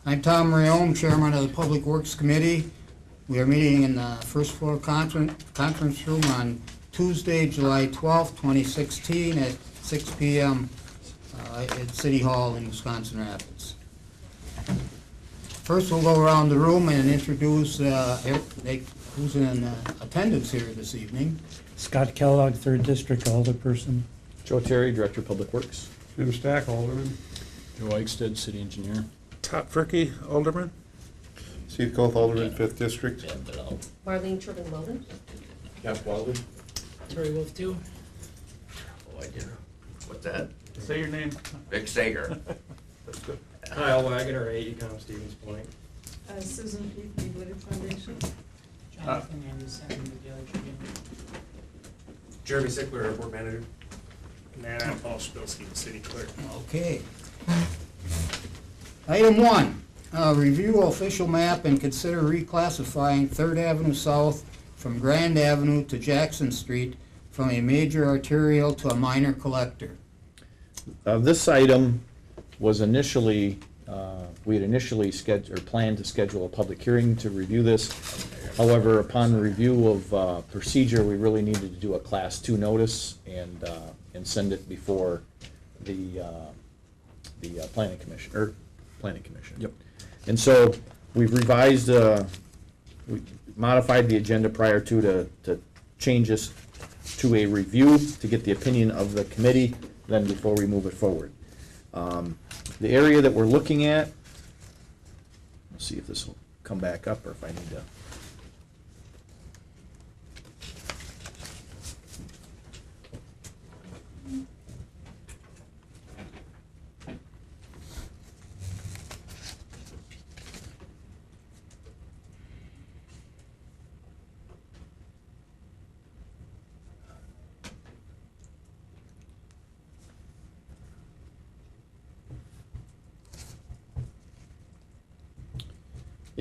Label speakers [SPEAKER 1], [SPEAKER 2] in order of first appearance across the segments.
[SPEAKER 1] I'm Tom Riome, Chairman of the Public Works Committee. We are meeting in the first floor conference room on Tuesday, July 12th, 2016 at 6 p.m. At City Hall in Wisconsin Rapids. First, we'll go around the room and introduce who's in attendance here this evening.
[SPEAKER 2] Scott Kellogg, 3rd District Alderperson.
[SPEAKER 3] Joe Terry, Director of Public Works.
[SPEAKER 4] Jim Stack, Alderman.
[SPEAKER 5] Joe Eichstead, City Engineer.
[SPEAKER 4] Todd Fricke, Alderman.
[SPEAKER 6] Steve Koth, Alderman, 5th District.
[SPEAKER 7] Marlene Turbin-Logan.
[SPEAKER 3] Jeff Wildey.
[SPEAKER 8] Terry Wolf too.
[SPEAKER 9] Oh, I did. What's that?
[SPEAKER 4] Say your name.
[SPEAKER 9] Vic Sager.
[SPEAKER 8] Kyle Wagoner, 8 Ecom Stevens Point.
[SPEAKER 7] Susan Peak, the Wooded Foundation.
[SPEAKER 8] Jonathan Anderson, the Daily Tribune.
[SPEAKER 10] Jeremy Sickler, Airport Manager.
[SPEAKER 4] And I'm Paul Spilsky, the City Clerk.
[SPEAKER 1] Okay. Item 1, review official map and consider reclassifying 3rd Avenue South from Grand Avenue to Jackson Street from a major arterial to a minor collector.
[SPEAKER 3] This item was initially, we had initially planned to schedule a public hearing to review this. However, upon review of procedure, we really needed to do a Class 2 notice and send it before the Planning Commission,
[SPEAKER 5] Yep.
[SPEAKER 3] And so we've revised, we modified the agenda prior to change this to a review to get the opinion of the committee, then before we move it forward. The area that we're looking at, let's see if this will come back up or if I need to.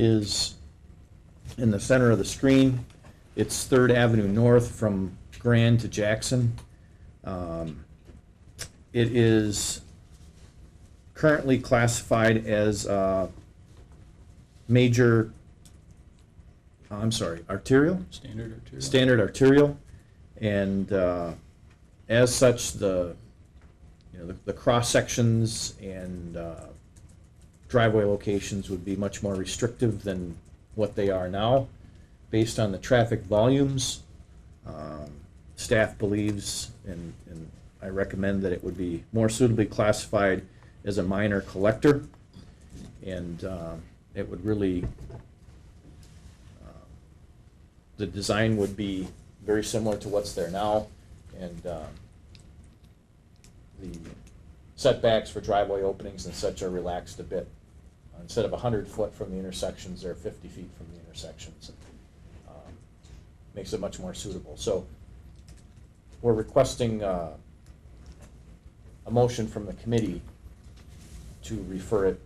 [SPEAKER 3] Is in the center of the screen. It's 3rd Avenue North from Grand to Jackson. It is currently classified as major, arterial?
[SPEAKER 5] Standard arterial.
[SPEAKER 3] Standard arterial. And as such, the cross sections and driveway locations would be much more restrictive than what they are now. Based on the traffic volumes, staff believes, and I recommend that it would be more suitably classified as a minor collector. And it would really, the design would be very similar to what's there now. And the setbacks for driveway openings and such are relaxed a bit. Instead of 100 foot from the intersections, they're 50 feet from the intersections. Makes it much more suitable. So we're requesting a motion from the committee to refer it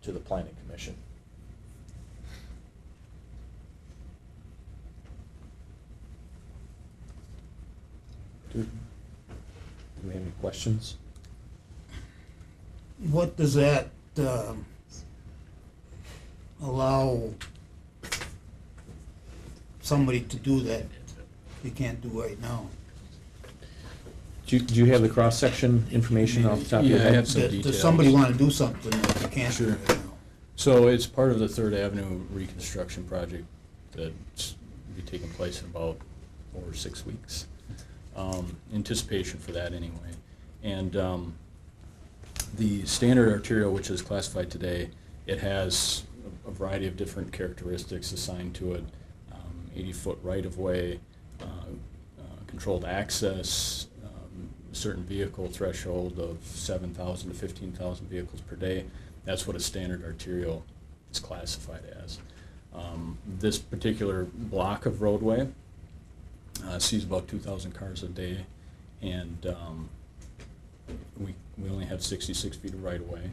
[SPEAKER 3] to the Planning Commission. Do we have any questions?
[SPEAKER 1] What does that allow somebody to do that you can't do right now?
[SPEAKER 3] Do you have the cross-section information off the top of your
[SPEAKER 5] Yeah, I
[SPEAKER 3] head?
[SPEAKER 5] have some details.
[SPEAKER 1] Does somebody want to do something that you can't do
[SPEAKER 5] Sure.
[SPEAKER 1] right now?
[SPEAKER 5] So it's part of the 3rd Avenue reconstruction project that's be taking place in about 4 or 6 weeks. Anticipation for that anyway. And the standard arterial, which is classified today, it has a variety of different characteristics assigned to it. 80-foot right-of-way, controlled access, certain vehicle threshold of 7,000 to 15,000 vehicles per day. That's what a standard arterial is classified as. This particular block of roadway sees about 2,000 cars a day, and we only have 66 feet of right-of-way,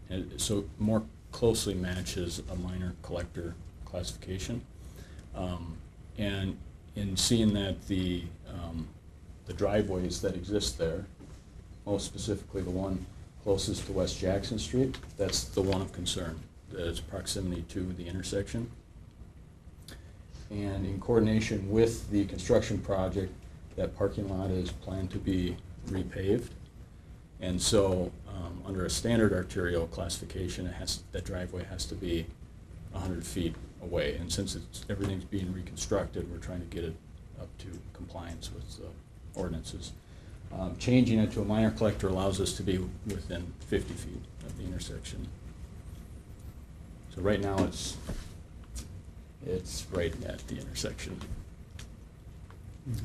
[SPEAKER 5] and so more closely matches a minor collector classification. And in seeing that the driveways that exist there, most specifically the one closest to West Jackson Street. That's the one of concern, that its proximity to the intersection. And in coordination with the construction project, that parking lot is planned to be repaved. And so, under a standard arterial classification, that driveway has to be 100 feet away. And since everything's being reconstructed, we're trying to get it up to compliance with the ordinances. Changing it to a minor collector allows us to be within 50 feet of the intersection. So right now, it's right at the intersection.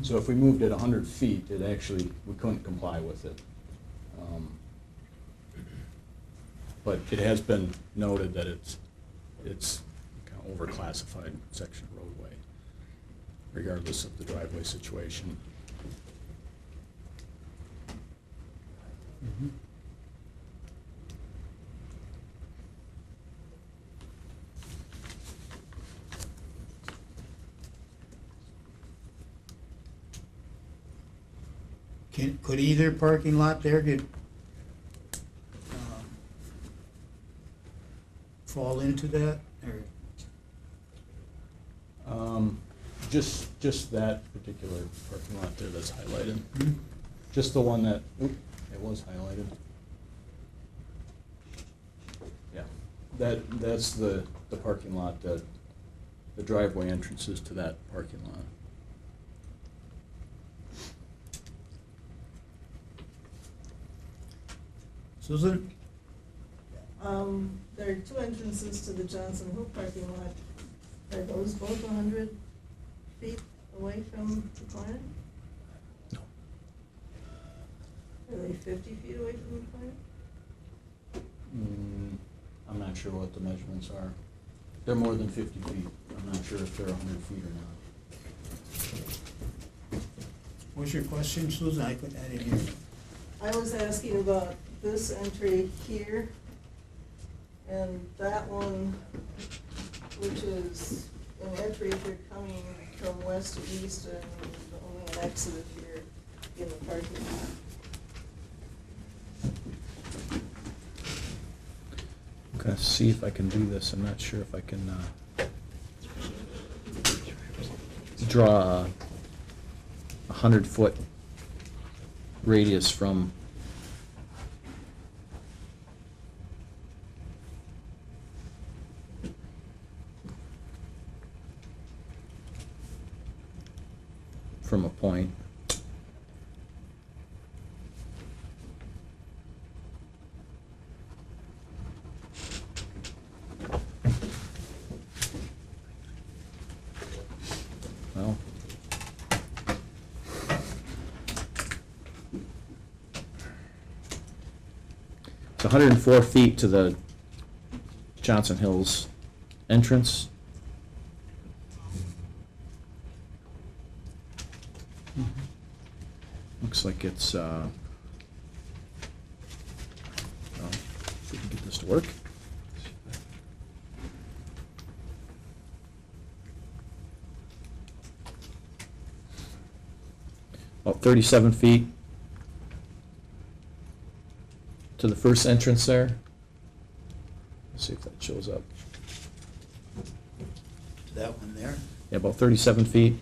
[SPEAKER 5] So if we moved it 100 feet, we couldn't comply with it. But it has been noted that it's kind of overclassified section of roadway, regardless of the driveway situation.
[SPEAKER 1] Could either parking lot there get, fall into that, or?
[SPEAKER 5] Just that particular parking lot there that's highlighted. Just the one that, it was highlighted. Yeah, that's the parking lot, the driveway entrances to that parking lot.
[SPEAKER 1] Susan?
[SPEAKER 7] There are two entrances to the Johnson Hill parking lot. Are those both 100 feet away from the corner?
[SPEAKER 3] No.
[SPEAKER 7] Are they 50 feet away from the corner?
[SPEAKER 5] I'm not sure what the measurements are. They're more than 50 feet. I'm not sure if they're 100 feet or not.
[SPEAKER 1] What's your question, Susan? I didn't hear you.
[SPEAKER 7] I was asking about this entry here and that one, which is an entry if you're coming from west to east and only an exit if you're in the parking lot.
[SPEAKER 3] I'm gonna see if I can do this. I'm not sure if I can draw a 100-foot radius from a point. Well, it's 104 feet to the Johnson Hills entrance. Looks like it's, well, if we can get this to work. About 37 feet to the first entrance there. Let's see if that shows up.
[SPEAKER 1] That one there?
[SPEAKER 3] Yeah, about 37 feet.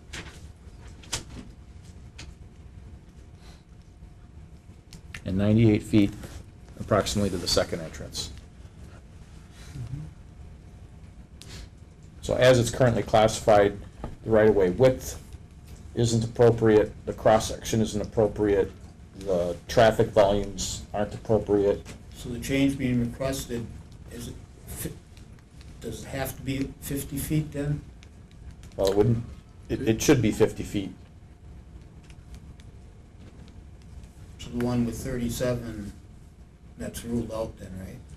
[SPEAKER 3] And 98 feet approximately to the second entrance. So as it's currently classified, the right-of-way width isn't appropriate, the cross-section isn't appropriate, the traffic volumes aren't appropriate.
[SPEAKER 1] So the change being requested, does it have to be 50 feet then?
[SPEAKER 3] Well, it wouldn't, it should be 50 feet.
[SPEAKER 1] So the one with 37, that's ruled out then,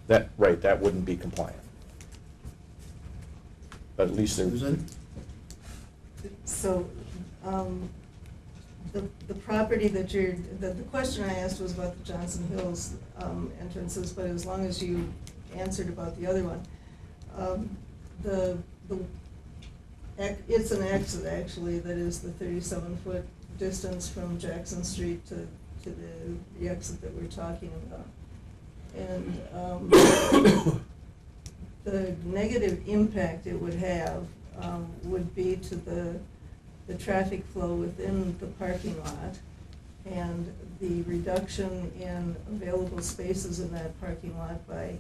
[SPEAKER 1] right?
[SPEAKER 3] That wouldn't be compliant. But at least there,
[SPEAKER 1] Susan?
[SPEAKER 7] So, the property that the question I asked was about the Johnson Hills entrances, but as long as you answered about the other one. It's an exit actually, that is the 37-foot distance from Jackson Street to the exit that we're talking about. And the negative impact it would have would be to the traffic flow within the parking lot and the reduction in available spaces in that parking lot by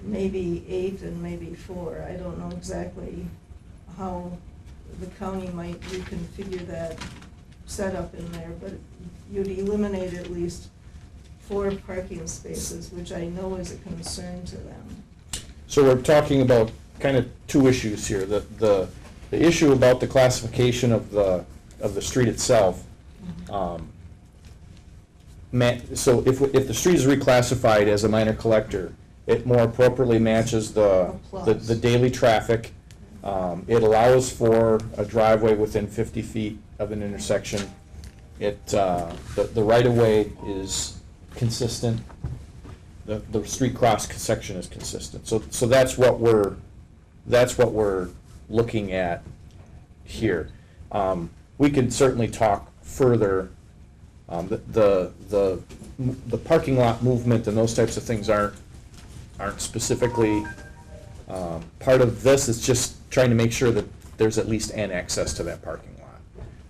[SPEAKER 7] maybe 8 and maybe 4. I don't know exactly how the county might reconfigure that setup in there, but you'd eliminate at least 4 parking spaces, which I know is a concern to them.
[SPEAKER 3] So we're talking about kind of two issues here. The issue about the classification of the street itself. So if the street is reclassified as a minor collector, it more appropriately matches the daily traffic. It allows for a driveway within 50 feet of an intersection. The right-of-way is consistent. The street cross section is consistent. So that's what we're looking at here. We can certainly talk further. The parking lot movement and those types of things aren't specifically part of this. It's just trying to make sure that there's at least an access to that parking lot.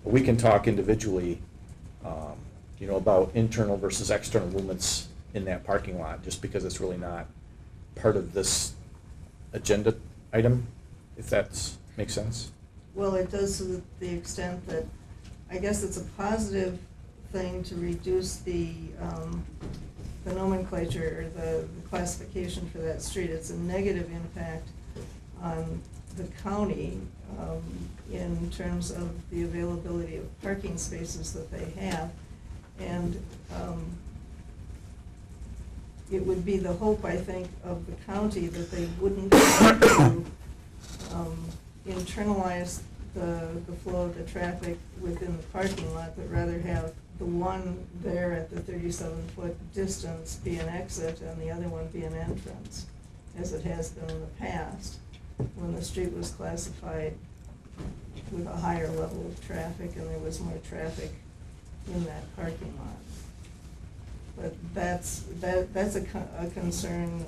[SPEAKER 3] But we can talk individually, about internal versus external movements in that parking lot, just because it's really not part of this agenda item, if that makes sense.
[SPEAKER 7] Well, it does to the extent that I guess it's a positive thing to reduce the nomenclature or the classification for that street. It's a negative impact on the county in terms of the availability of parking spaces that they have. And it would be the hope, I think, of the county that they wouldn't have to internalize the flow of the traffic within the parking lot, but rather have the one there at the 37-foot distance be an exit and the other one be an entrance, as it has been in the past, when the street was classified with a higher level of traffic and there was more traffic in that parking lot. But that's a concern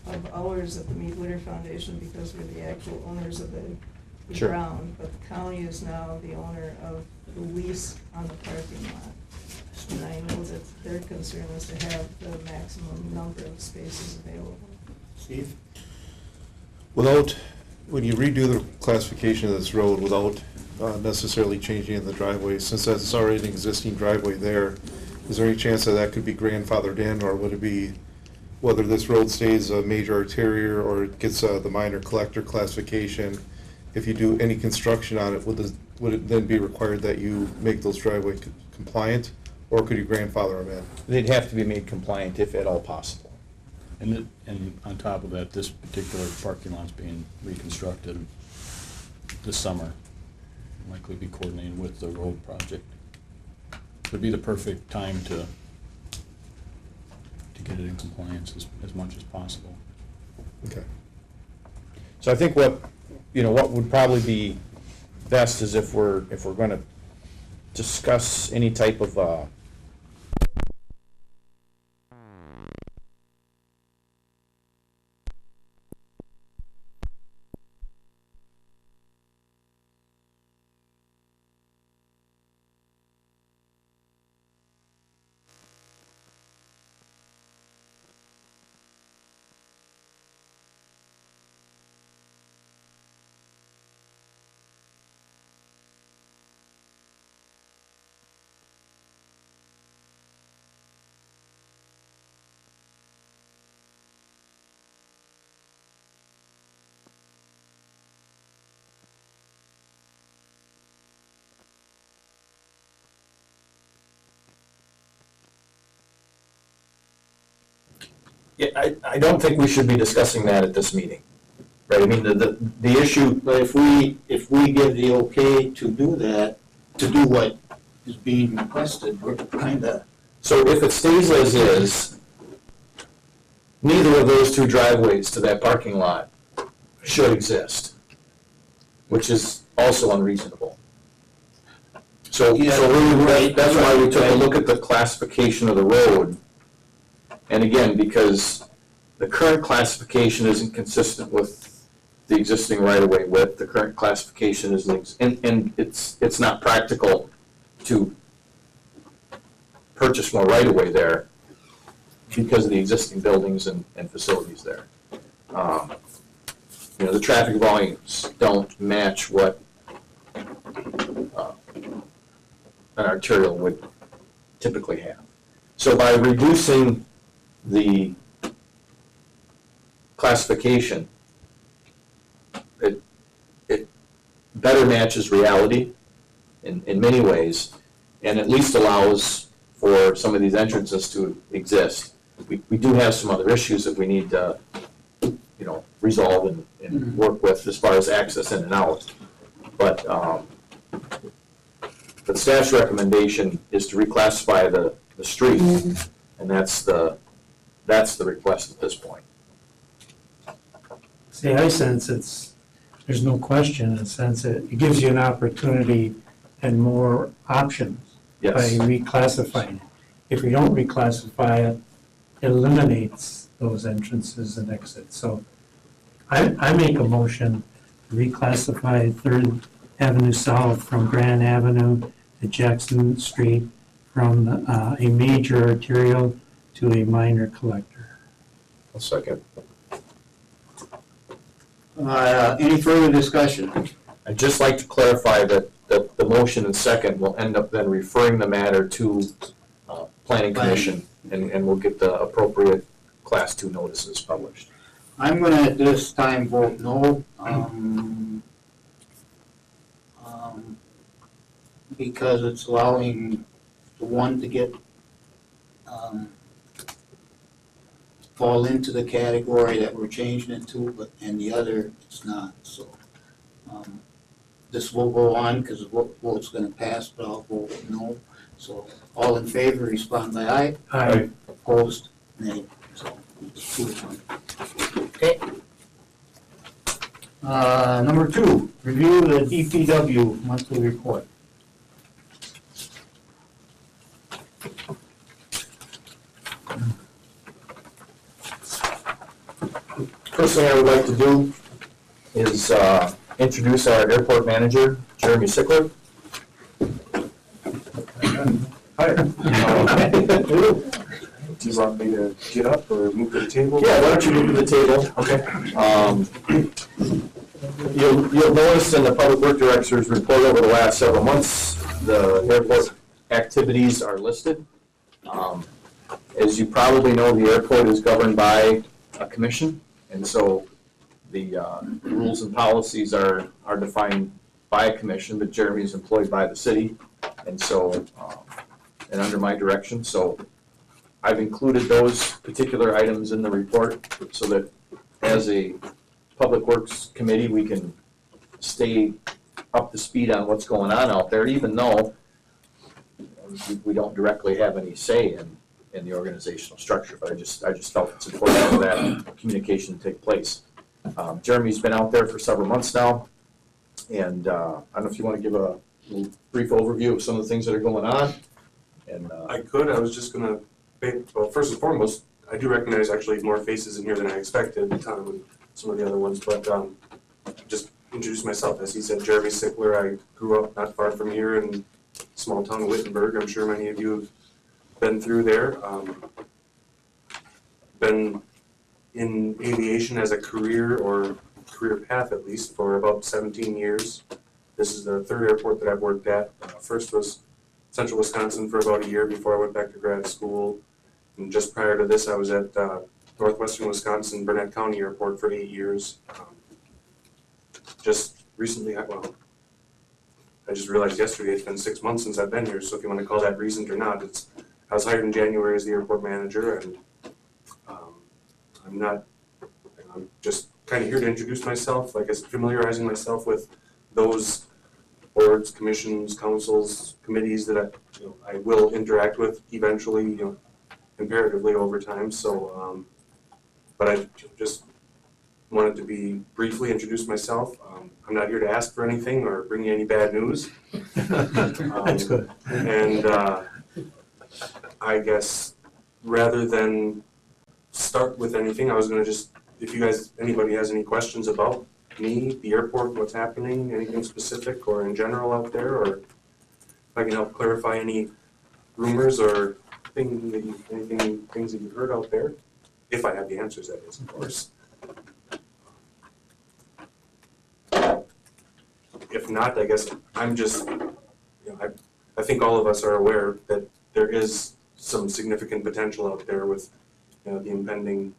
[SPEAKER 7] of ours at the Mead Witter Foundation, because we're the actual owners of the
[SPEAKER 3] Sure.
[SPEAKER 7] ground, but the county is now the owner of the lease on the parking lot. And I know that their concern is to have the maximum number of spaces available.
[SPEAKER 1] Steve?
[SPEAKER 6] When you redo the classification of this road without necessarily changing the driveway, since that's already an existing driveway there, is there any chance that that could be grandfathered in, or would it be, whether this road stays a major arterial or it gets the minor collector classification, if you do any construction on it, would it then be required that you make those driveway compliant, or could you grandfather them in?
[SPEAKER 3] They'd have to be made compliant if at all possible.
[SPEAKER 5] And on top of that, this particular parking lot's being reconstructed this summer, likely be coordinated with the road project. Would be the perfect time to get it in compliance as much as possible.
[SPEAKER 6] Okay.
[SPEAKER 3] So I think what would probably be best is if we're going to discuss any type of
[SPEAKER 11] Yeah, I don't think we should be discussing that at this meeting, right? I mean, the issue.
[SPEAKER 12] But if we give the okay to do that, to do what is being requested, we're kind of.
[SPEAKER 3] So if it stays as is, neither of those two driveways to that parking lot should exist, which is also unreasonable. So,
[SPEAKER 12] Yeah,
[SPEAKER 3] so really,
[SPEAKER 12] right,
[SPEAKER 3] that's why we took a
[SPEAKER 12] right.
[SPEAKER 3] look at the classification of the road
[SPEAKER 11] And again, because the current classification isn't consistent with the existing right-of-way width, the current classification is, and it's not practical to purchase more right-of-way there because of the existing buildings and facilities there. You know, the traffic volumes don't match what an arterial would typically have. So by reducing the classification, it better matches reality in many ways, and at least allows for some of these entrances to exist. We do have some other issues that we need to, you know, resolve and work with as far as access in and out. But the staff's recommendation is to reclassify the street, and that's the request at this point.
[SPEAKER 2] See, I sense there's no question, in a sense, it gives you an opportunity and more options by
[SPEAKER 11] Yes.
[SPEAKER 2] reclassifying it. If we don't reclassify it, it eliminates those entrances and exits. So I make a motion to reclassify 3rd Avenue South from Grand Avenue to Jackson Street from a major arterial to a minor collector.
[SPEAKER 11] I'll second.
[SPEAKER 12] Any further discussion?
[SPEAKER 11] I'd just like to clarify that the motion and second will end up then referring the matter to Planning Commission, and we'll get the appropriate Class 2 notices published.
[SPEAKER 12] I'm gonna at this time vote no, because it's allowing the one to get, fall into the category that we're changing it to, but, and the other, it's not, so. This will go on, because the vote's gonna pass, but I'll vote no. So, all in favor, respond by aye.
[SPEAKER 2] Aye.
[SPEAKER 12] Opposed, nay. So, it's 2-1. Okay. Number 2, review the DPW monthly report.
[SPEAKER 11] First thing I would like to do is introduce our airport manager, Jeremy Sickler.
[SPEAKER 10] Hi. Do you want me to get up or move to the table?
[SPEAKER 11] Yeah, why don't you move to the table?
[SPEAKER 10] Okay.
[SPEAKER 11] You'll notice in the Public Works Director's report over the last several months, the airport activities are listed. As you probably know, the airport is governed by a commission, and so the rules and policies are defined by a commission, but Jeremy is employed by the city, and so, and under my direction. So I've included those particular items in the report so that as a Public Works Committee, we can stay up to speed on what's going on out there, even though we don't directly have any say in the organizational structure. But I just felt it's important for that communication to take place. Jeremy's been out there for several months now, and I don't know if you want to give a little brief overview of some of the things that are going on. And
[SPEAKER 10] I could. I was just gonna. Well, first and foremost, I do recognize actually more faces in here than I expected. Tom and some of the other ones, but just introduce myself. As he said, Jeremy Sickler. I grew up not far from here in small town of Wittenberg. I'm sure many of you have been through there. Been in aviation as a career or career path at least for about 17 years. This is the 3rd airport that I've worked at. First was Central Wisconsin for about a year before I went back to grad school. And just prior to this, I was at Northwestern Wisconsin, Burnett County Airport for 8 years. Just recently, I just realized yesterday it's been 6 months since I've been here, so if you want to call that recent or not, I was hired in January as the airport manager, and I'm just kind of here to introduce myself, like I said, familiarizing myself with those boards, commissions, councils, committees that I will interact with eventually, imperatively over time. So, but I just wanted to briefly introduce myself. I'm not here to ask for anything or bring you any bad news.
[SPEAKER 2] That's good.
[SPEAKER 10] And I guess rather than start with anything. I was gonna just, if you guys, anybody has any questions about me, the airport, what's happening, anything specific or in general out there, or if I can help clarify any rumors or things that you've heard out there, if I have the answers, that is, of course. If not, I guess I'm just, I think all of us are aware that there is some significant potential out there with, the impending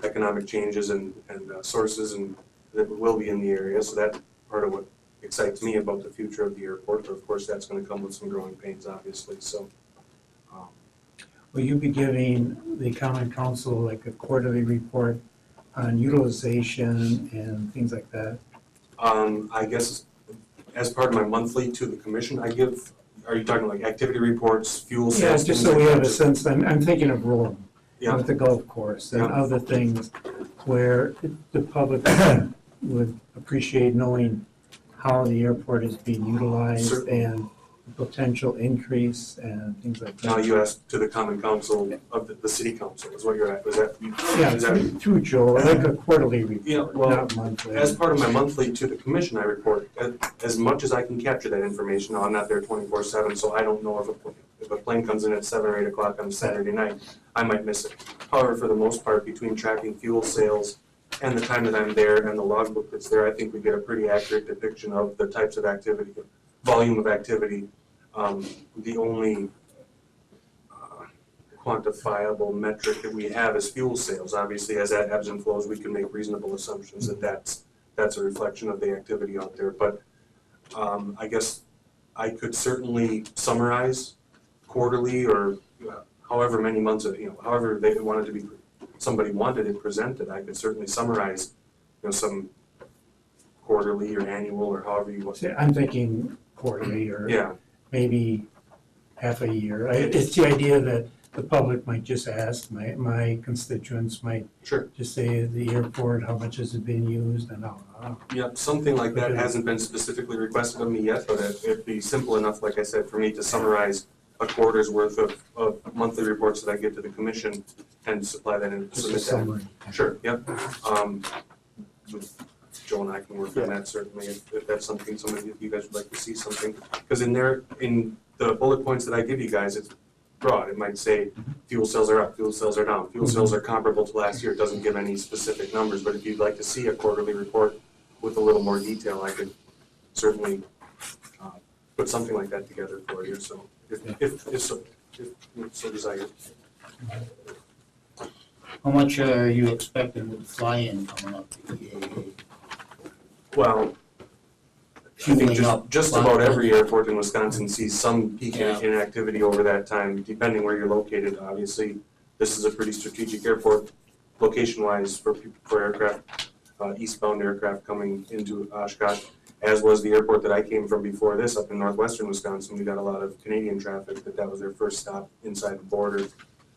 [SPEAKER 10] economic changes and sources and that will be in the area. So that's part of what excites me about the future of the airport. But of course, that's going to come with some growing pains, obviously. So.
[SPEAKER 2] Will you be giving the common council like a quarterly report on utilization and things like that?
[SPEAKER 10] I guess as part of my monthly to the commission, I give, are you talking like activity reports, fuel sales?
[SPEAKER 2] Yeah, just so we have a sense, I'm thinking of Rome,
[SPEAKER 10] Yeah.
[SPEAKER 2] with the golf course and
[SPEAKER 10] Yeah.
[SPEAKER 2] other things where the public would appreciate knowing how the airport is being utilized
[SPEAKER 10] Certainly.
[SPEAKER 2] and the potential increase and things like that.
[SPEAKER 10] Now you asked to the common council of the city council is what you're at. Was that?
[SPEAKER 2] Yeah,
[SPEAKER 10] is that
[SPEAKER 2] through Joe, like a quarterly
[SPEAKER 10] Yeah,
[SPEAKER 2] report,
[SPEAKER 10] well,
[SPEAKER 2] not monthly.
[SPEAKER 10] as part of my monthly to the commission, I report as much as I can capture that information. Now, I'm not there 24/7, so I don't know if a plane comes in at 7 or 8 o'clock on a Saturday night, I might miss it. However, for the most part, between tracking fuel sales and the time that I'm there and the logbook that's there, I think we get a pretty accurate depiction of the types of activity, volume of activity. The only quantifiable metric that we have is fuel sales. Obviously, as that ebbs and flows, we can make reasonable assumptions that that's a reflection of the activity out there. But I guess I could certainly summarize quarterly or however many months, however they wanted to be, somebody wanted it presented. I could certainly summarize, some quarterly or annual or however you want.
[SPEAKER 2] See, I'm thinking quarterly or
[SPEAKER 10] Yeah.
[SPEAKER 2] maybe half a year. It's the idea that the public might just ask, my constituents might
[SPEAKER 10] Sure.
[SPEAKER 2] just say, the airport, how much has it been used, and how.
[SPEAKER 10] Yeah, something like that hasn't been specifically requested of me yet, but it'd be simple enough, like I said, for me to summarize a quarter's worth of monthly reports that I give to the commission and supply that and
[SPEAKER 2] Just a
[SPEAKER 10] submit
[SPEAKER 2] summary.
[SPEAKER 10] that. Sure, yep. Joe and I can work on that certainly, if that's something, somebody, if you guys would like to see something. Because in the bullet points that I give you guys, it's broad. It might say fuel sales are up, fuel sales are down, fuel sales are comparable to last year. It doesn't give any specific numbers, but if you'd like to see a quarterly report with a little more detail, I could certainly put something like that together for you, so if so desired.
[SPEAKER 12] How much are you expecting with the fly-in coming up to the EAA?
[SPEAKER 10] Well, I think just about every airport in Wisconsin sees some peak in activity over that time, depending where you're located. Obviously, this is a pretty strategic airport, location-wise, for aircraft, eastbound aircraft coming into Oshkosh, as was the airport that I came from before this, up in northwestern Wisconsin. We got a lot of Canadian traffic, that was their first stop inside the border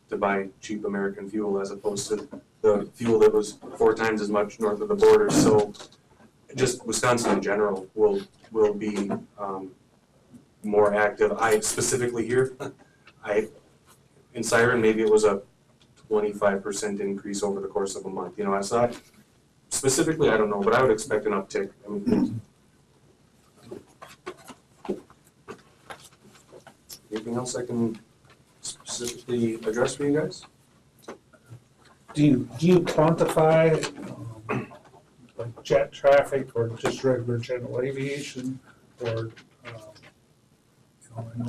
[SPEAKER 10] to buy cheap American fuel, as opposed to the fuel that was 4 times as much north of the border. So just Wisconsin in general will be more active. I specifically here, in Siren, maybe it was a 25% increase over the course of a month. I saw specifically, I don't know, but I would expect an uptick. I mean, anything else I can specifically address for you guys?
[SPEAKER 4] Do you quantify like jet traffic or just regular general aviation or, I know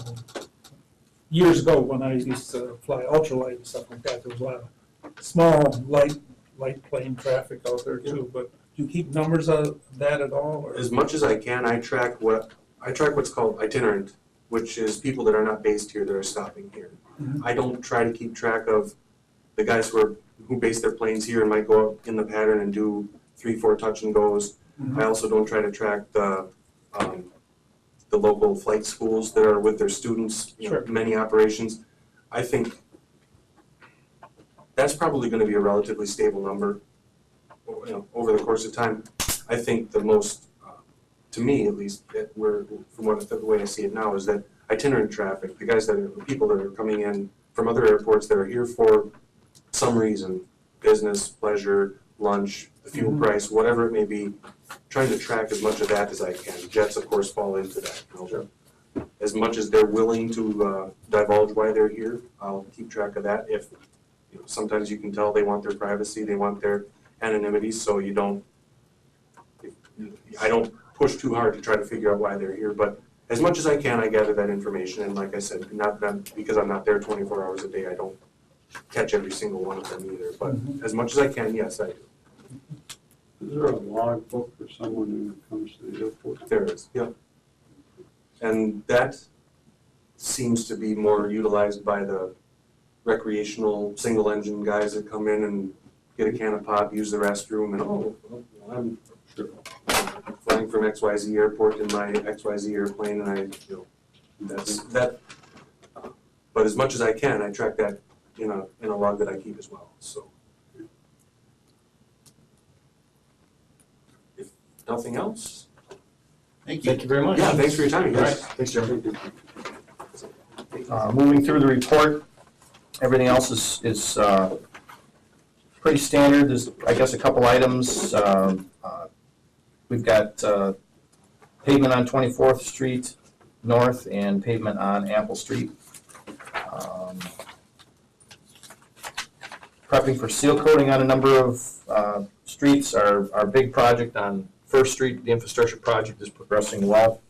[SPEAKER 4] years ago when I used to fly ultralight and stuff like that, there was a lot of small, light plane traffic out there too, but do you keep numbers of that at all? Or?
[SPEAKER 10] As much as I can, I track what's called itinerant, which is people that are not based here that are stopping here.
[SPEAKER 4] Mhm.
[SPEAKER 10] I don't try to keep track of the guys who base their planes here and might go up in the pattern and do 3-4 touch and goes.
[SPEAKER 4] Mhm.
[SPEAKER 10] I also don't try to track the local flight schools that are with their students,
[SPEAKER 4] Sure.
[SPEAKER 10] many operations. I think that's probably going to be a relatively stable number, over the course of time. I think the most, to me at least, the way I see it now, is that itinerant traffic, the people that are coming in from other airports that are here for some reason, business, pleasure, lunch, the fuel price, whatever it may be, trying to track as much of that as I can. Jets, of course, fall into that. As much as they're willing to divulge why they're here, I'll keep track of that. If, sometimes you can tell they want their privacy, they want their anonymity, so I don't push too hard to try to figure out why they're here, but as much as I can, I gather that information, and like I said, not because I'm not there 24 hours a day, I don't catch every single one of them either, but as much as I can, yes, I do.
[SPEAKER 13] Is there a log book for someone who comes to the airport?
[SPEAKER 10] There is, yeah. And that seems to be more utilized by the recreational single-engine guys that come in and get a can of pop, use the restroom, and I'm flying from XYZ airport in my XYZ airplane, and that's that. But as much as I can, I track that in a log that I keep as well. So, if nothing else,
[SPEAKER 12] Thank you.
[SPEAKER 11] Thank you very much.
[SPEAKER 10] yeah, thanks for your time, you guys.
[SPEAKER 11] All right. Thanks, Jeremy. Moving through the report, everything else is pretty standard. There's, I guess, a couple items. We've got pavement on 24th Street North and pavement on Apple Street. Prepping for seal coating on a number of streets. Our big project on First Street, the infrastructure project, is progressing well.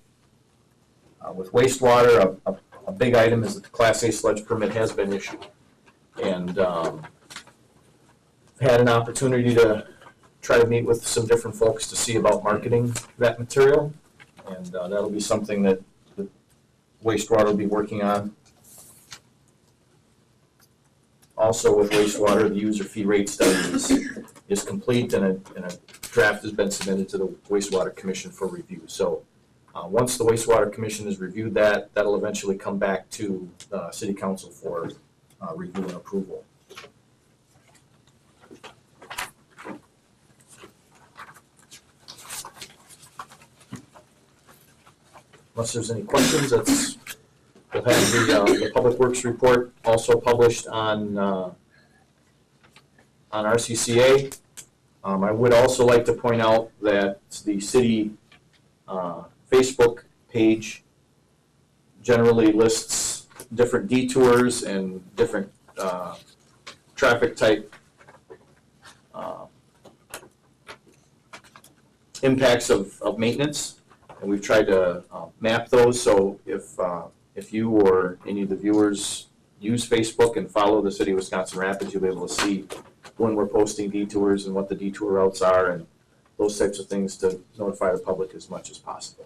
[SPEAKER 11] With wastewater, a big item is that the Class A sludge permit has been issued. And had an opportunity to try to meet with some different folks to see about marketing that material. And that'll be something that the wastewater will be working on. Also with wastewater, the user fee rate study is complete, and a draft has been submitted to the wastewater commission for review. So once the wastewater commission has reviewed that, that'll eventually come back to city council for review and approval. Unless there's any questions, we'll have the Public Works report also published on RCCA. I would also like to point out that the city Facebook page generally lists different detours and different traffic type impacts of maintenance. And we've tried to map those, so if you or any of the viewers use Facebook and follow the City of Wisconsin Rapids, you'll be able to see when we're posting detours and what the detour routes are and those types of things to notify the public as much as possible.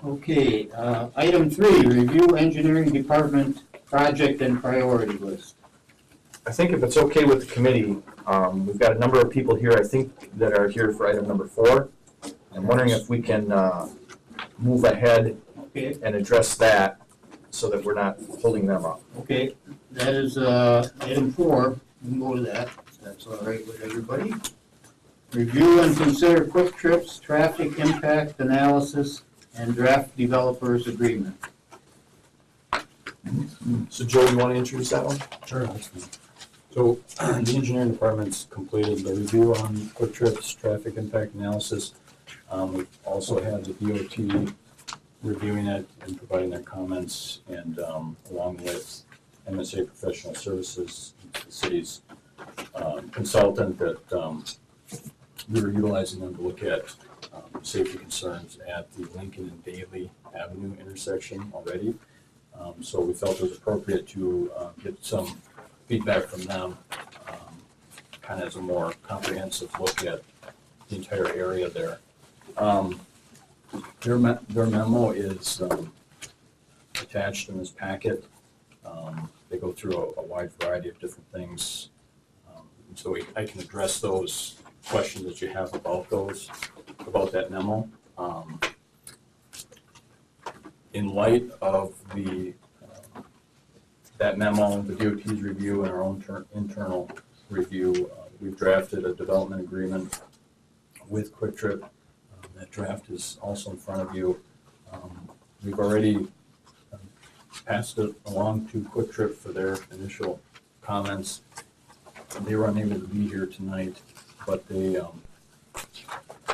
[SPEAKER 12] Okay, item 3, review engineering department project and priority list.
[SPEAKER 11] I think if it's okay with the committee, we've got a number of people here, I think, that are here for item number 4. I'm wondering if we can move ahead and address that so that we're not holding them up.
[SPEAKER 12] Okay, that is item 4. We can go to that. That's all right with everybody. Review and consider Quick Trip's traffic impact analysis and draft developers agreement.
[SPEAKER 11] So Joe, you want to introduce that one?
[SPEAKER 5] Sure, that's fine. So the engineering department's completed the review on Quick Trip's traffic impact analysis. We also had the DOT reviewing it and providing their comments, and along with MSA Professional Services, the city's consultant, that we were utilizing them to look at safety concerns at the Lincoln and Daly Avenue intersection already. So we felt it was appropriate to get some feedback from them, kind of as a more comprehensive look at the entire area there. Their memo is attached in this packet. They go through a wide variety of different things. So I can address those questions that you have about that memo. In light of that memo, the DOT's review, and our own internal review, we've drafted a development agreement with Quick Trip. That draft is also in front of you. We've already passed it along to Quick Trip for their initial comments. They were unable to be here tonight, but they,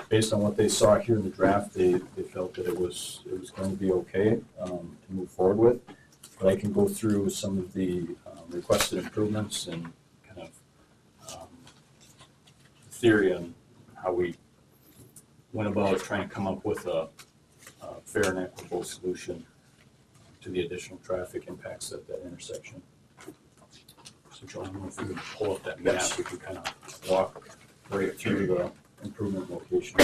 [SPEAKER 5] based on what they saw here in the draft, they felt that it was going to be okay to move forward with. But I can go through some of the requested improvements and kind of theory on how we went about trying to come up with a fair and equitable solution to the additional traffic impacts at that intersection. So John, if you could pull up that map, we could kind of walk right through the improvement location.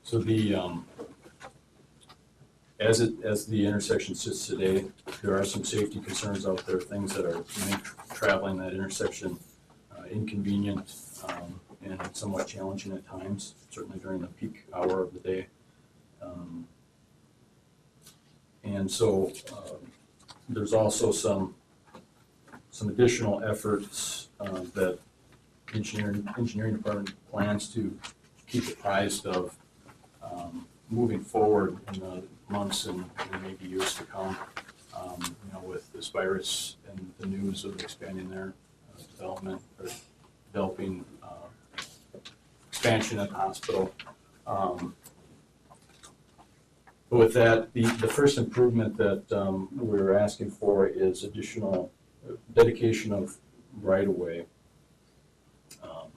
[SPEAKER 5] So the as the intersection sits today, there are some safety concerns out there, things that are make traveling that intersection inconvenient and somewhat challenging at times, certainly during the peak hour of the day. And so there's also some additional efforts that engineering department plans to keep apprised of moving forward in the months and maybe years to come. With this virus and the news of expanding their developing expansion at the hospital. But with that, the first improvement that we're asking for is additional dedication of right-of-way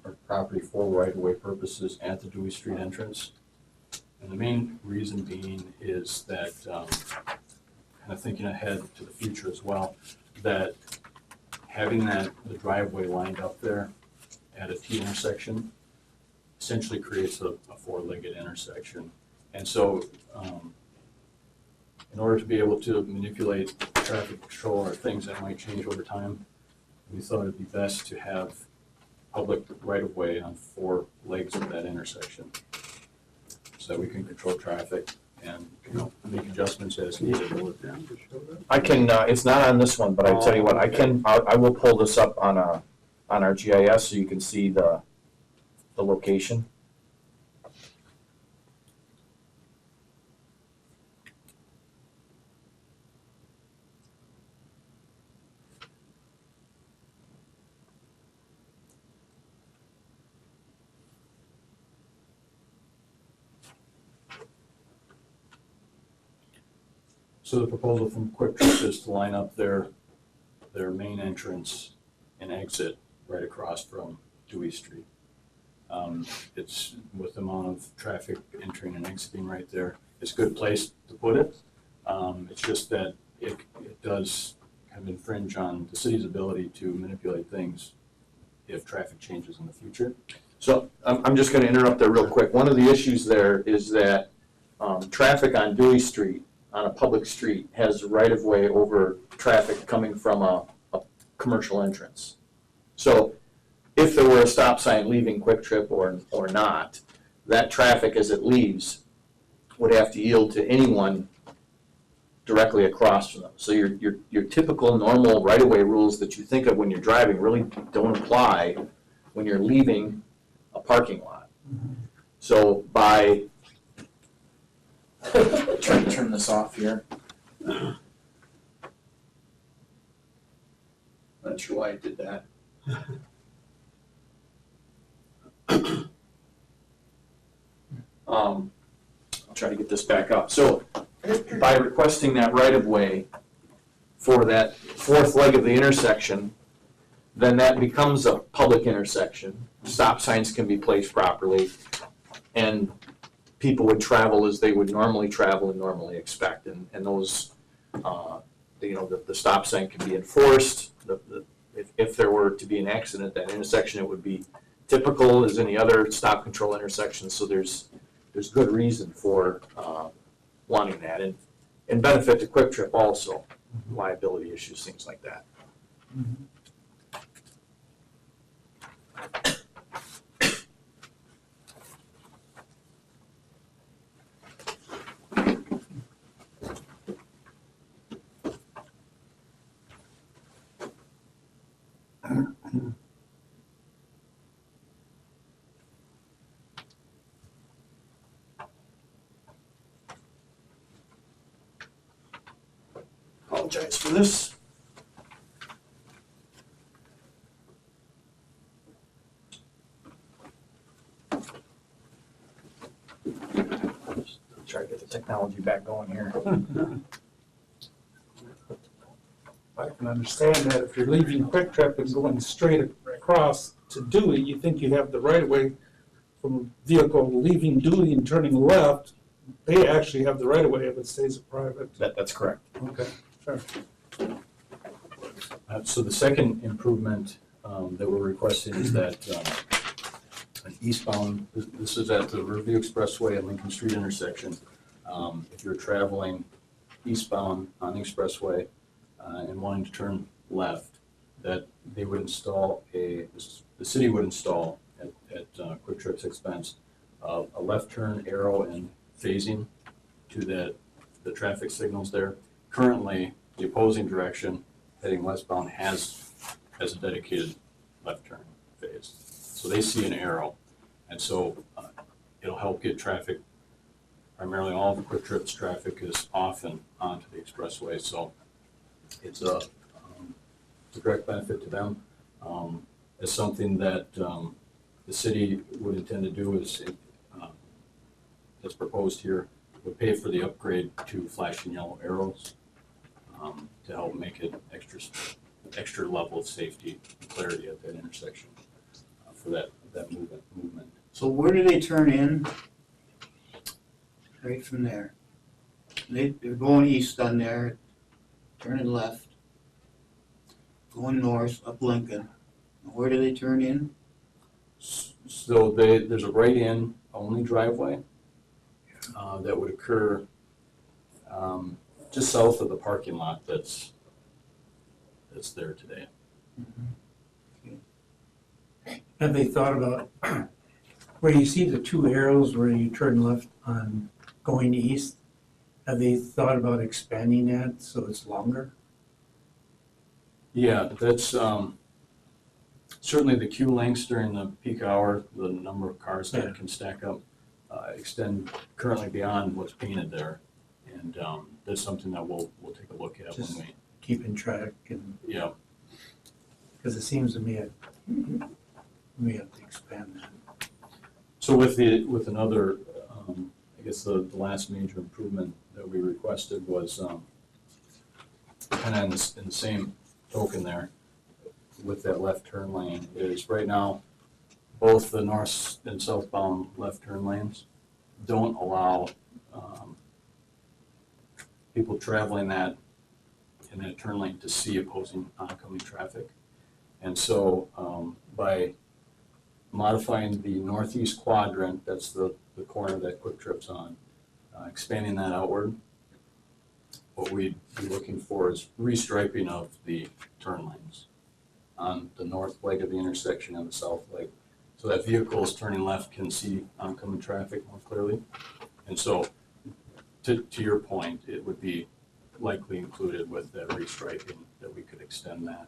[SPEAKER 5] or property for right-of-way purposes at the Dewey Street entrance. And the main reason being is that, kind of thinking ahead to the future as well, that having the driveway lined up there at a T intersection essentially creates a four-legged intersection. And so in order to be able to manipulate traffic control or things that might change over time, we thought it'd be best to have public right-of-way on four legs of that intersection so that we can control traffic and make adjustments as needed.
[SPEAKER 11] I can, it's not on this one, but I tell you what, I will pull this up on our GIS so you can see the location.
[SPEAKER 5] So the proposal from Quick Trip is to line up their main entrance and exit right across from Dewey Street. It's with the amount of traffic entering and exiting right there, it's a good place to put it. It's just that it does kind of infringe on the city's ability to manipulate things if traffic changes in the future.
[SPEAKER 11] So I'm just going to interrupt there real quick. One of the issues there is that traffic on Dewey Street, on a public street, has right-of-way over traffic coming from a commercial entrance. So if there were a stop sign leaving Quick Trip or not, that traffic as it leaves would have to yield to anyone directly across from them. So your typical normal right-of-way rules that you think of when you're driving really don't apply when you're leaving a parking lot. So by trying to turn this off here. Not sure why I did that. I'll try to get this back up. So by requesting that right-of-way for that fourth leg of the intersection, then that becomes a public intersection. Stop signs can be placed properly, and people would travel as they would normally travel and normally expect. And those, the stop sign can be enforced. If there were to be an accident at that intersection, it would be typical as any other stop control intersection. So there's good reason for wanting that, and benefit to Quick Trip also, liability issues, things like that. apologize for this. Try to get the technology back going here.
[SPEAKER 4] I can understand that if you're leaving Quick Trip and going straight across to Dewey, you think you have the right of way from a vehicle leaving Dewey and turning left. They actually have the right of way if it stays a private.
[SPEAKER 11] That's correct.
[SPEAKER 4] Okay, sure.
[SPEAKER 5] So the second improvement that we're requesting is that an eastbound, this is at the Riverview Expressway and Lincoln Street intersection. If you're traveling eastbound on the expressway and wanting to turn left, that they would install the city would install at Quick Trip's expense, a left turn arrow and phasing to the traffic signals there. Currently, the opposing direction heading westbound has a dedicated left turn phase. So they see an arrow, and so it'll help get traffic, primarily all the Quick Trip's traffic is off and onto the expressway, so it's a direct benefit to them. It's something that the city would intend to do is, as proposed here, would pay for the upgrade to flashing yellow arrows to help make it extra level of safety and clarity at that intersection for that movement.
[SPEAKER 12] So where do they turn in? Right from there. They're going east on there, turning left, going north up Lincoln. Where do they turn in?
[SPEAKER 5] So there's a right-in only driveway that would occur just south of the parking lot that's there today.
[SPEAKER 2] Have they thought about, where you see the two arrows where you turn left on going east, have they thought about expanding that so it's longer?
[SPEAKER 5] Yeah, that's certainly the queue lengths during the peak hour, the number of cars that can stack up, extend currently beyond what's painted there. And that's something that we'll take a look at
[SPEAKER 2] Just
[SPEAKER 5] when we,
[SPEAKER 2] keeping track and,
[SPEAKER 5] yeah.
[SPEAKER 2] because it seems to me we have to expand that.
[SPEAKER 5] So with another, I guess the last major improvement that we requested was kind of in the same token there with that left turn lane is right now both the north and southbound left turn lanes don't allow people traveling that in that turn lane to see opposing oncoming traffic. And so by modifying the northeast quadrant, that's the corner that Quick Trip's on, expanding that outward, what we'd be looking for is restriping of the turn lanes on the north leg of the intersection and the south leg, so that vehicles turning left can see oncoming traffic more clearly. And so, to your point, it would be likely included with that restriping that we could extend that.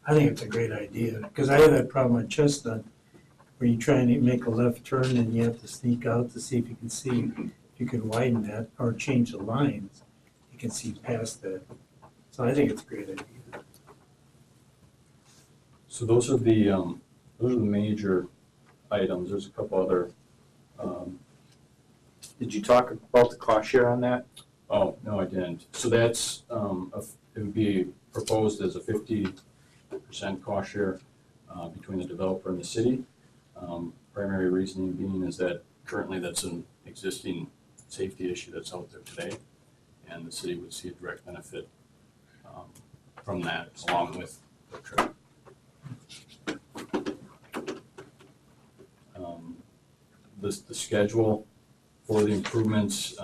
[SPEAKER 2] I think it's a great idea, because I have that problem at Chestnut, where you try and make a left turn and you have to sneak out to see if you can see, if you can widen that or change the lines, you can see past that. So I think it's a great idea.
[SPEAKER 5] So those are the major items. There's a couple other.
[SPEAKER 11] Did you talk about the cost share on that?
[SPEAKER 5] Oh, no, I didn't. So that's, it would be proposed as a 50% cost share between the developer and the city. Primary reasoning being is that currently that's an existing safety issue that's out there today, and the city would see a direct benefit from that along with the trip. The schedule for the improvements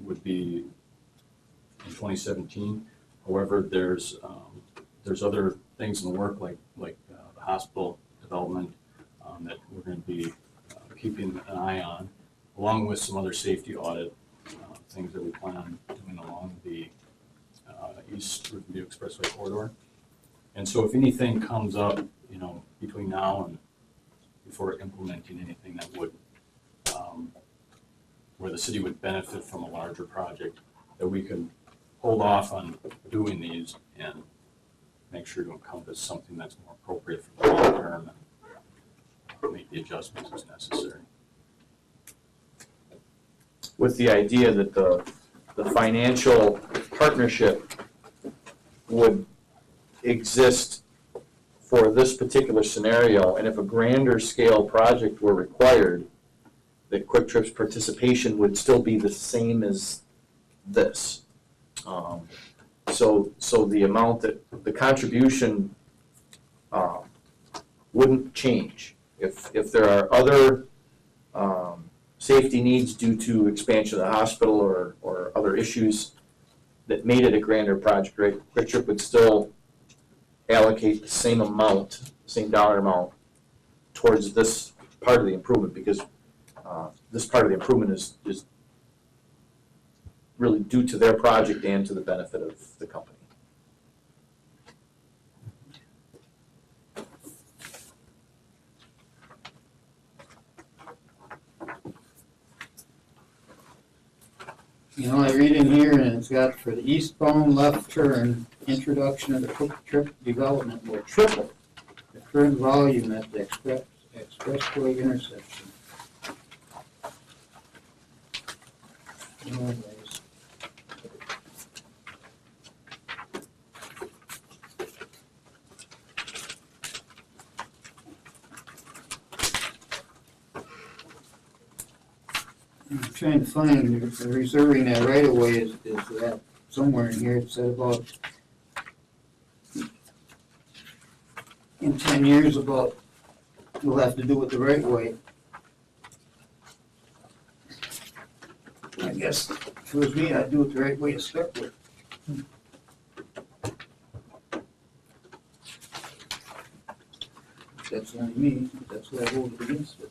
[SPEAKER 5] would be in 2017. However, there's other things in the work like the hospital development that we're going to be keeping an eye on, along with some other safety audit things that we plan on doing along the East Riverview Expressway corridor. And so if anything comes up, between now and before implementing anything that would, where the city would benefit from a larger project, that we can hold off on doing these and make sure to encompass something that's more appropriate for the long term and make the adjustments as necessary.
[SPEAKER 11] With the idea that the financial partnership would exist for this particular scenario, and if a grander scale project were required, that Quick Trip's participation would still be the same as this. So the amount that, the contribution wouldn't change. If there are other safety needs due to expansion of the hospital or other issues that made it a grander project, right, Quick Trip would still allocate the same amount, same dollar amount towards this part of the improvement, because this part of the improvement is really due to their project and to the benefit of the company.
[SPEAKER 12] You know, I read in here, and it's got for the eastbound left turn, introduction of the Quick Trip development will triple the current volume at the expressway intersection. Anyways. I'm trying to find, reserving that right away is that somewhere in here it said about in 10 years about we'll have to do it the right way. I guess if it was me, I'd do it the right way to start with. That's only me, that's what I voted against it.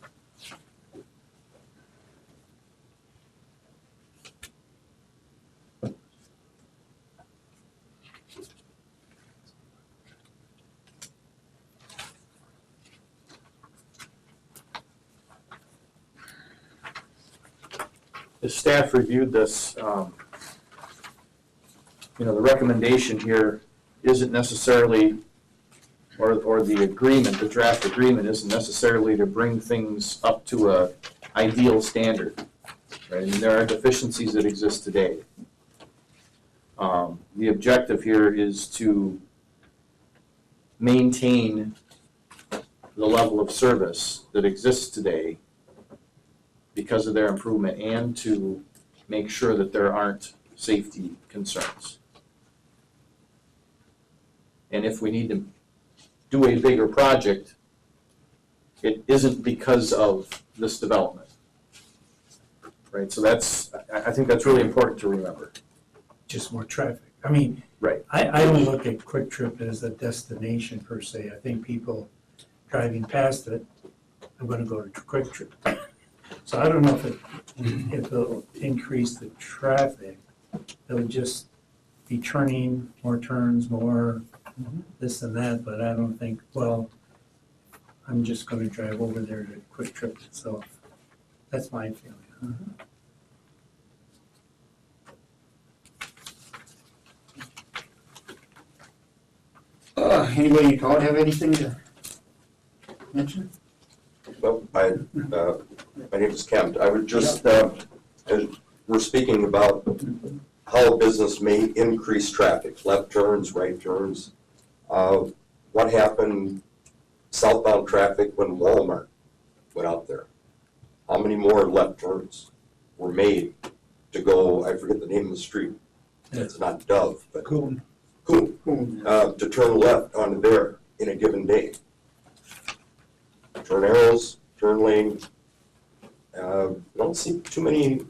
[SPEAKER 11] The staff reviewed this, the recommendation here isn't necessarily, or the agreement, the draft agreement isn't necessarily to bring things up to a ideal standard, right? I mean, there are deficiencies that exist today. The objective here is to maintain the level of service that exists today because of their improvement, and to make sure that there aren't safety concerns. And if we need to do a bigger project, it isn't because of this development. Right, so I think that's really important to remember.
[SPEAKER 2] Just more traffic. I mean,
[SPEAKER 11] right.
[SPEAKER 2] I don't look at Quick Trip as a destination per se. I think people driving past it, I'm gonna go to Quick Trip. So I don't know if it'll increase the traffic. It'll just be turning, more turns, more this and that, but I don't think, well, I'm just gonna drive over there to Quick Trip itself. That's my feeling.
[SPEAKER 12] Anybody in the crowd have anything to mention?
[SPEAKER 9] Well, my name is Kemp. I would just, as we're speaking about how a business may increase traffic, left turns, right turns. What happened southbound traffic when Walmart went out there? How many more left turns were made to go, I forget the name of the street. It's not Dove, but Coon. To turn left onto there in a given day. Turn arrows, turn lane. Don't see too many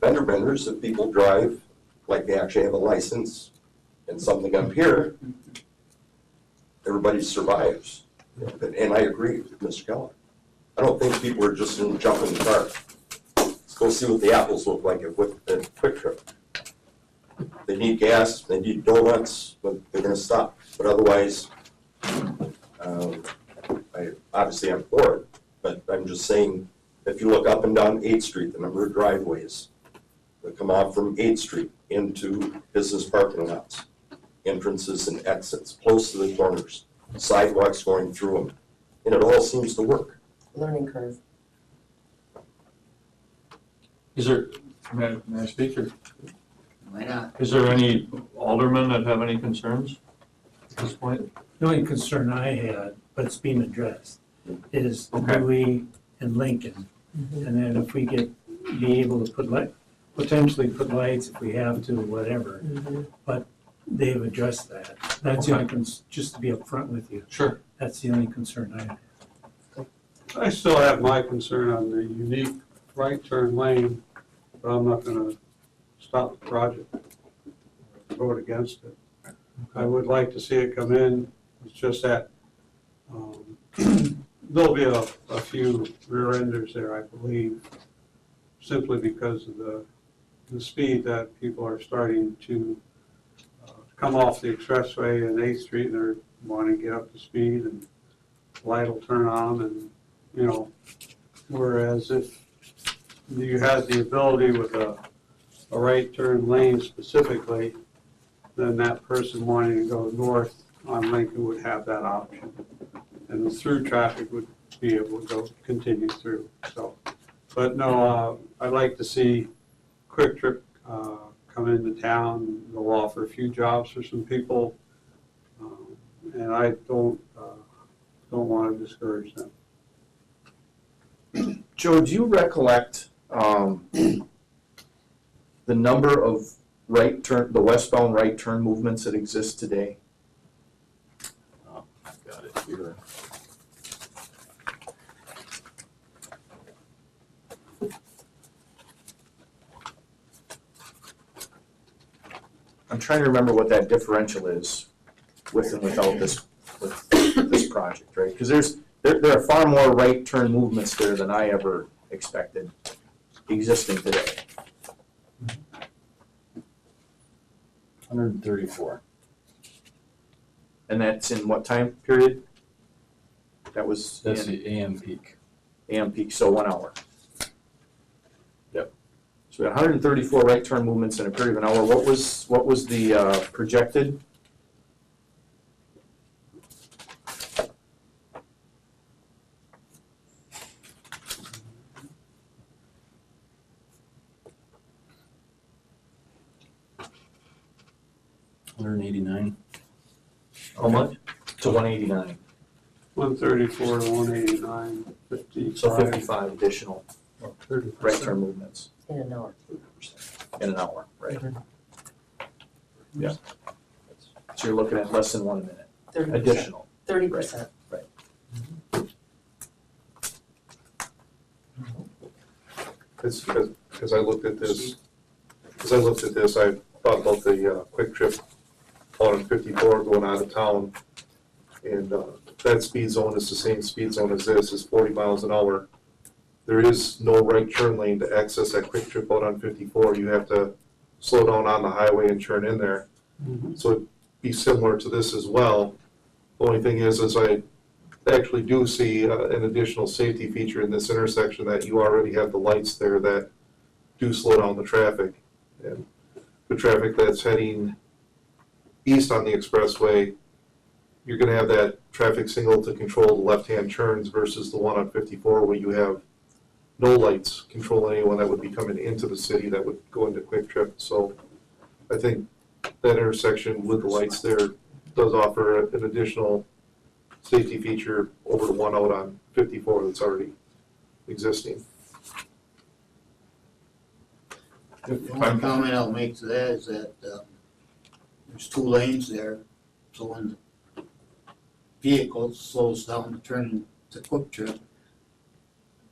[SPEAKER 9] fender benders if people drive like they actually have a license and something up here. Everybody survives. And I agree with Mr. Keller. I don't think people are just going to jump in the car. Let's go see what the apples look like with a Quick Trip. They need gas, they need donuts, but they're going to stop. But otherwise, obviously I'm for it, but I'm just saying, if you look up and down 8th Street, the number of driveways that come off from 8th Street into business parking lots, entrances and exits, close to the corners, sidewalks going through them, and it all seems to work.
[SPEAKER 14] Learning curve.
[SPEAKER 13] Is there, may I speak, or
[SPEAKER 1] Why not?
[SPEAKER 13] is there any aldermen that have any concerns at this point?
[SPEAKER 2] The only concern I had, but it's being addressed, is
[SPEAKER 13] Okay.
[SPEAKER 2] Dewey and Lincoln. And then if we be able to potentially put lights if we have to, whatever. But they've addressed that. That's the only, just to be upfront with you,
[SPEAKER 13] Sure.
[SPEAKER 2] that's the only concern I have.
[SPEAKER 13] I still have my concern on the unique right turn lane, but I'm not gonna stop the project, vote against it. I would like to see it come in, it's just that, there'll be a few rear enders there, I believe, simply because of the speed that people are starting to come off the expressway and 8th Street, and they're wanting to get up to speed, and light will turn on, and, you know, whereas if you had the ability with a right turn lane specifically, then that person wanting to go north on Lincoln would have that option. And the through traffic would be able to continue through, so. But no, I'd like to see Quick Trip come into town. They'll offer a few jobs for some people. And I don't want to discourage them.
[SPEAKER 11] Joe, do you recollect the number of the westbound right turn movements that exist today?
[SPEAKER 5] I've got it here.
[SPEAKER 11] I'm trying to remember what that differential is with and without this project, right? Because there are far more right turn movements there than I ever expected existing today.
[SPEAKER 5] 134.
[SPEAKER 11] And that's in what time period? That was
[SPEAKER 5] That's
[SPEAKER 11] in
[SPEAKER 5] the AM peak.
[SPEAKER 11] AM peak, so 1 hour. Yep. So we had 134 right turn movements in a period of an hour. What was the projected?
[SPEAKER 5] $189.
[SPEAKER 11] How much? To 189.
[SPEAKER 13] 134 to 189, 55.
[SPEAKER 11] So 55 additional
[SPEAKER 13] 30%.
[SPEAKER 11] right turn movements
[SPEAKER 14] In an hour.
[SPEAKER 11] in an hour, right? Yeah. So you're looking at less than 1 minute
[SPEAKER 14] 30%.
[SPEAKER 11] additional.
[SPEAKER 14] 30%.
[SPEAKER 6] As I looked at this, I thought about the Quick Trip out on 54 going out of town. And that speed zone is the same speed zone as this, is 40 miles an hour. There is no right turn lane to access that Quick Trip out on 54. You have to slow down on the highway and turn in there. So it'd be similar to this as well. The only thing is I actually do see an additional safety feature in this intersection, that you already have the lights there that do slow down the traffic. And the traffic that's heading east on the expressway, you're gonna have that traffic signal to control the left-hand turns versus the one on 54 where you have no lights controlling anyone that would be coming into the city that would go into Quick Trip. So I think that intersection with the lights there does offer an additional safety feature over the one out on 54 that's already existing.
[SPEAKER 1] The only comment I'll make to that is that there's 2 lanes there, so when the vehicle slows down to turn to Quick Trip,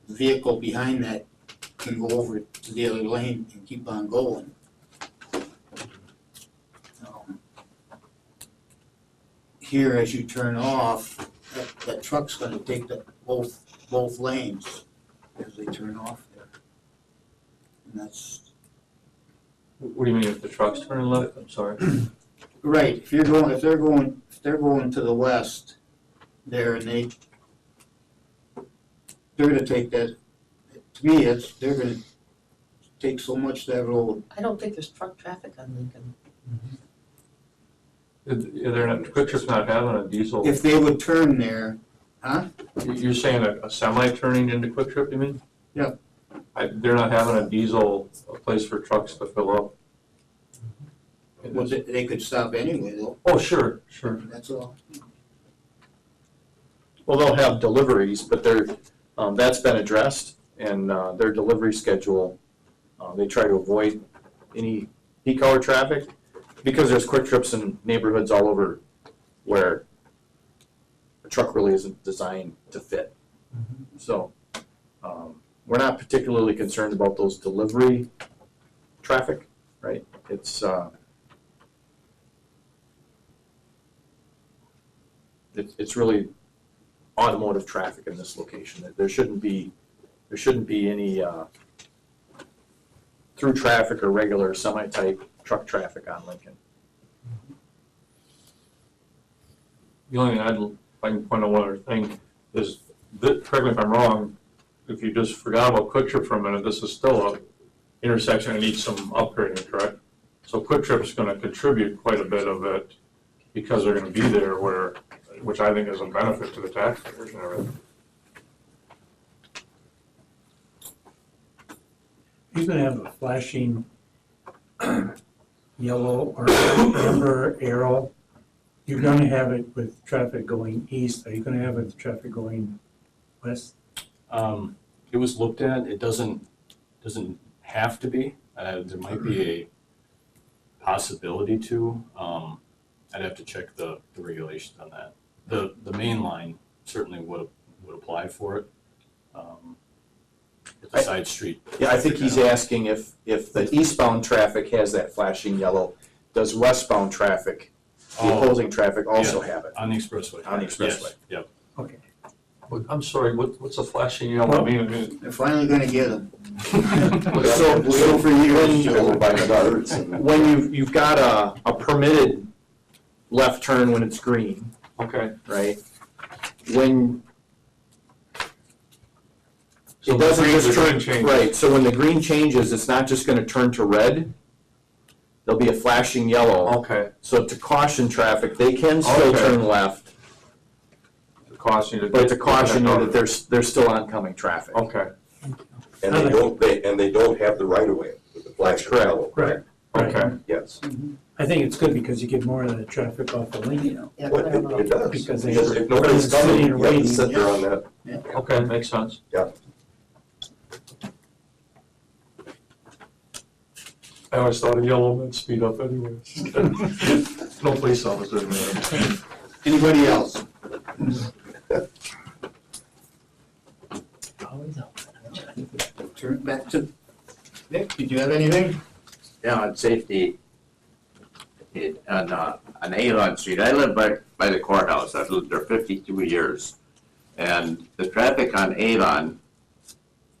[SPEAKER 1] the vehicle behind that can go over to the other lane and keep on going. Here, as you turn off, that truck's gonna take both lanes as they turn off there. And that's,
[SPEAKER 13] What do you mean if the truck's turning left? I'm sorry.
[SPEAKER 1] right, if they're going to the west there, and they're gonna take that, to me, they're gonna takes so much that road.
[SPEAKER 14] I don't think there's truck traffic on Lincoln.
[SPEAKER 15] They're not, Quick Trip's not having a diesel.
[SPEAKER 1] If they would turn there, huh?
[SPEAKER 15] You're saying a semi turning into Quick Trip, you mean?
[SPEAKER 1] Yeah.
[SPEAKER 15] They're not having a diesel, a place for trucks to fill up.
[SPEAKER 1] Well, they could stop anyway, though,
[SPEAKER 15] Oh, sure, sure.
[SPEAKER 1] that's all.
[SPEAKER 3] Well, they'll have deliveries, but they're, that's been addressed, and their delivery schedule, they try to avoid any peak hour traffic, because there's Quick Trips in neighborhoods all over where a truck really isn't designed to fit. So, we're not particularly concerned about those delivery traffic, right? It's really automotive traffic in this location. There shouldn't be any through traffic or regular semi-type truck traffic on Lincoln.
[SPEAKER 15] The only thing I can point out one other thing is, that, correct me if I'm wrong, if you just forgot about Quick Trip for a minute, this is still a intersection that needs some upgrading, correct? So Quick Trip's gonna contribute quite a bit of it because they're gonna be there which I think is a benefit to the taxpayers and everything.
[SPEAKER 2] You're gonna have a flashing yellow or amber arrow. You're gonna have it with traffic going east. Are you gonna have it with traffic going west?
[SPEAKER 5] It was looked at, it doesn't have to be, there might be a possibility to, I'd have to check the regulations on that. The main line certainly would apply for it. It's a side street.
[SPEAKER 3] Yeah, I think he's asking if the eastbound traffic has that flashing yellow, does westbound traffic, the opposing traffic also have it?
[SPEAKER 5] On the expressway.
[SPEAKER 3] On the expressway.
[SPEAKER 5] Yes, yep.
[SPEAKER 2] Okay.
[SPEAKER 15] I'm sorry, what's a flashing yellow mean?
[SPEAKER 1] They're finally gonna get them.
[SPEAKER 3] So
[SPEAKER 1] for years,
[SPEAKER 9] Over by the darts.
[SPEAKER 3] when you've got a permitted left turn when it's green,
[SPEAKER 15] Okay.
[SPEAKER 3] right? When
[SPEAKER 15] So
[SPEAKER 3] it doesn't
[SPEAKER 15] the
[SPEAKER 3] just
[SPEAKER 15] green
[SPEAKER 3] turn,
[SPEAKER 15] changes.
[SPEAKER 3] right, so when the green changes, it's not just gonna turn to red. There'll be a flashing yellow.
[SPEAKER 15] Okay.
[SPEAKER 3] So to caution traffic, they can still
[SPEAKER 15] Okay.
[SPEAKER 3] turn left,
[SPEAKER 15] To caution you.
[SPEAKER 3] but to caution you that there's still oncoming traffic.
[SPEAKER 15] Okay.
[SPEAKER 9] And they don't have the right of way with the flashing
[SPEAKER 3] correct.
[SPEAKER 9] yellow, correct?
[SPEAKER 15] Okay.
[SPEAKER 9] Yes.
[SPEAKER 2] I think it's good because you get more of the traffic off of Lincoln.
[SPEAKER 14] Yeah,
[SPEAKER 9] Well, it does.
[SPEAKER 2] Because they-
[SPEAKER 9] If nobody's
[SPEAKER 2] Sitting
[SPEAKER 9] coming,
[SPEAKER 2] and
[SPEAKER 9] you have to
[SPEAKER 2] waiting.
[SPEAKER 9] sit there on that.
[SPEAKER 15] Okay, makes sense. I always thought a yellow meant speed up anyways. No police officer in there.
[SPEAKER 1] Anybody else? Turn it back to Nick, did you have anything?
[SPEAKER 12] Yeah, on safety, on Avon Street, I live by the courthouse, I've lived there 52 years. And the traffic on Avon,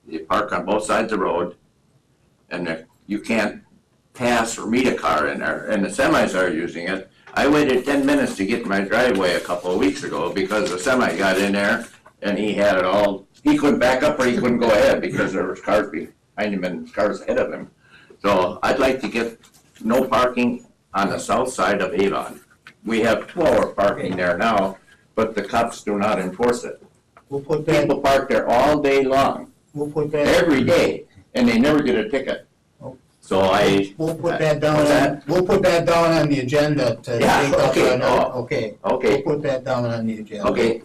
[SPEAKER 12] you park on both sides of the road, and you can't pass or meet a car in there, and the semis are using it. I waited 10 minutes to get to my driveway a couple of weeks ago because the semi got in there, and he had it all, he couldn't back up or he couldn't go ahead because there was cars behind him and cars ahead of him. So I'd like to get no parking on the south side of Avon. We have 2-hour parking there now, but the cops do not enforce it.
[SPEAKER 1] We'll put that,
[SPEAKER 12] People park there all day long,
[SPEAKER 1] we'll put that.
[SPEAKER 12] every day, and they never get a ticket. So
[SPEAKER 1] We'll put that down,
[SPEAKER 12] What's that?
[SPEAKER 1] we'll put that down on the agenda to
[SPEAKER 12] Yeah,
[SPEAKER 1] take up
[SPEAKER 12] okay,
[SPEAKER 1] another,
[SPEAKER 12] oh,
[SPEAKER 1] okay.
[SPEAKER 12] okay.
[SPEAKER 1] We'll put that down on the agenda.
[SPEAKER 12] Okay,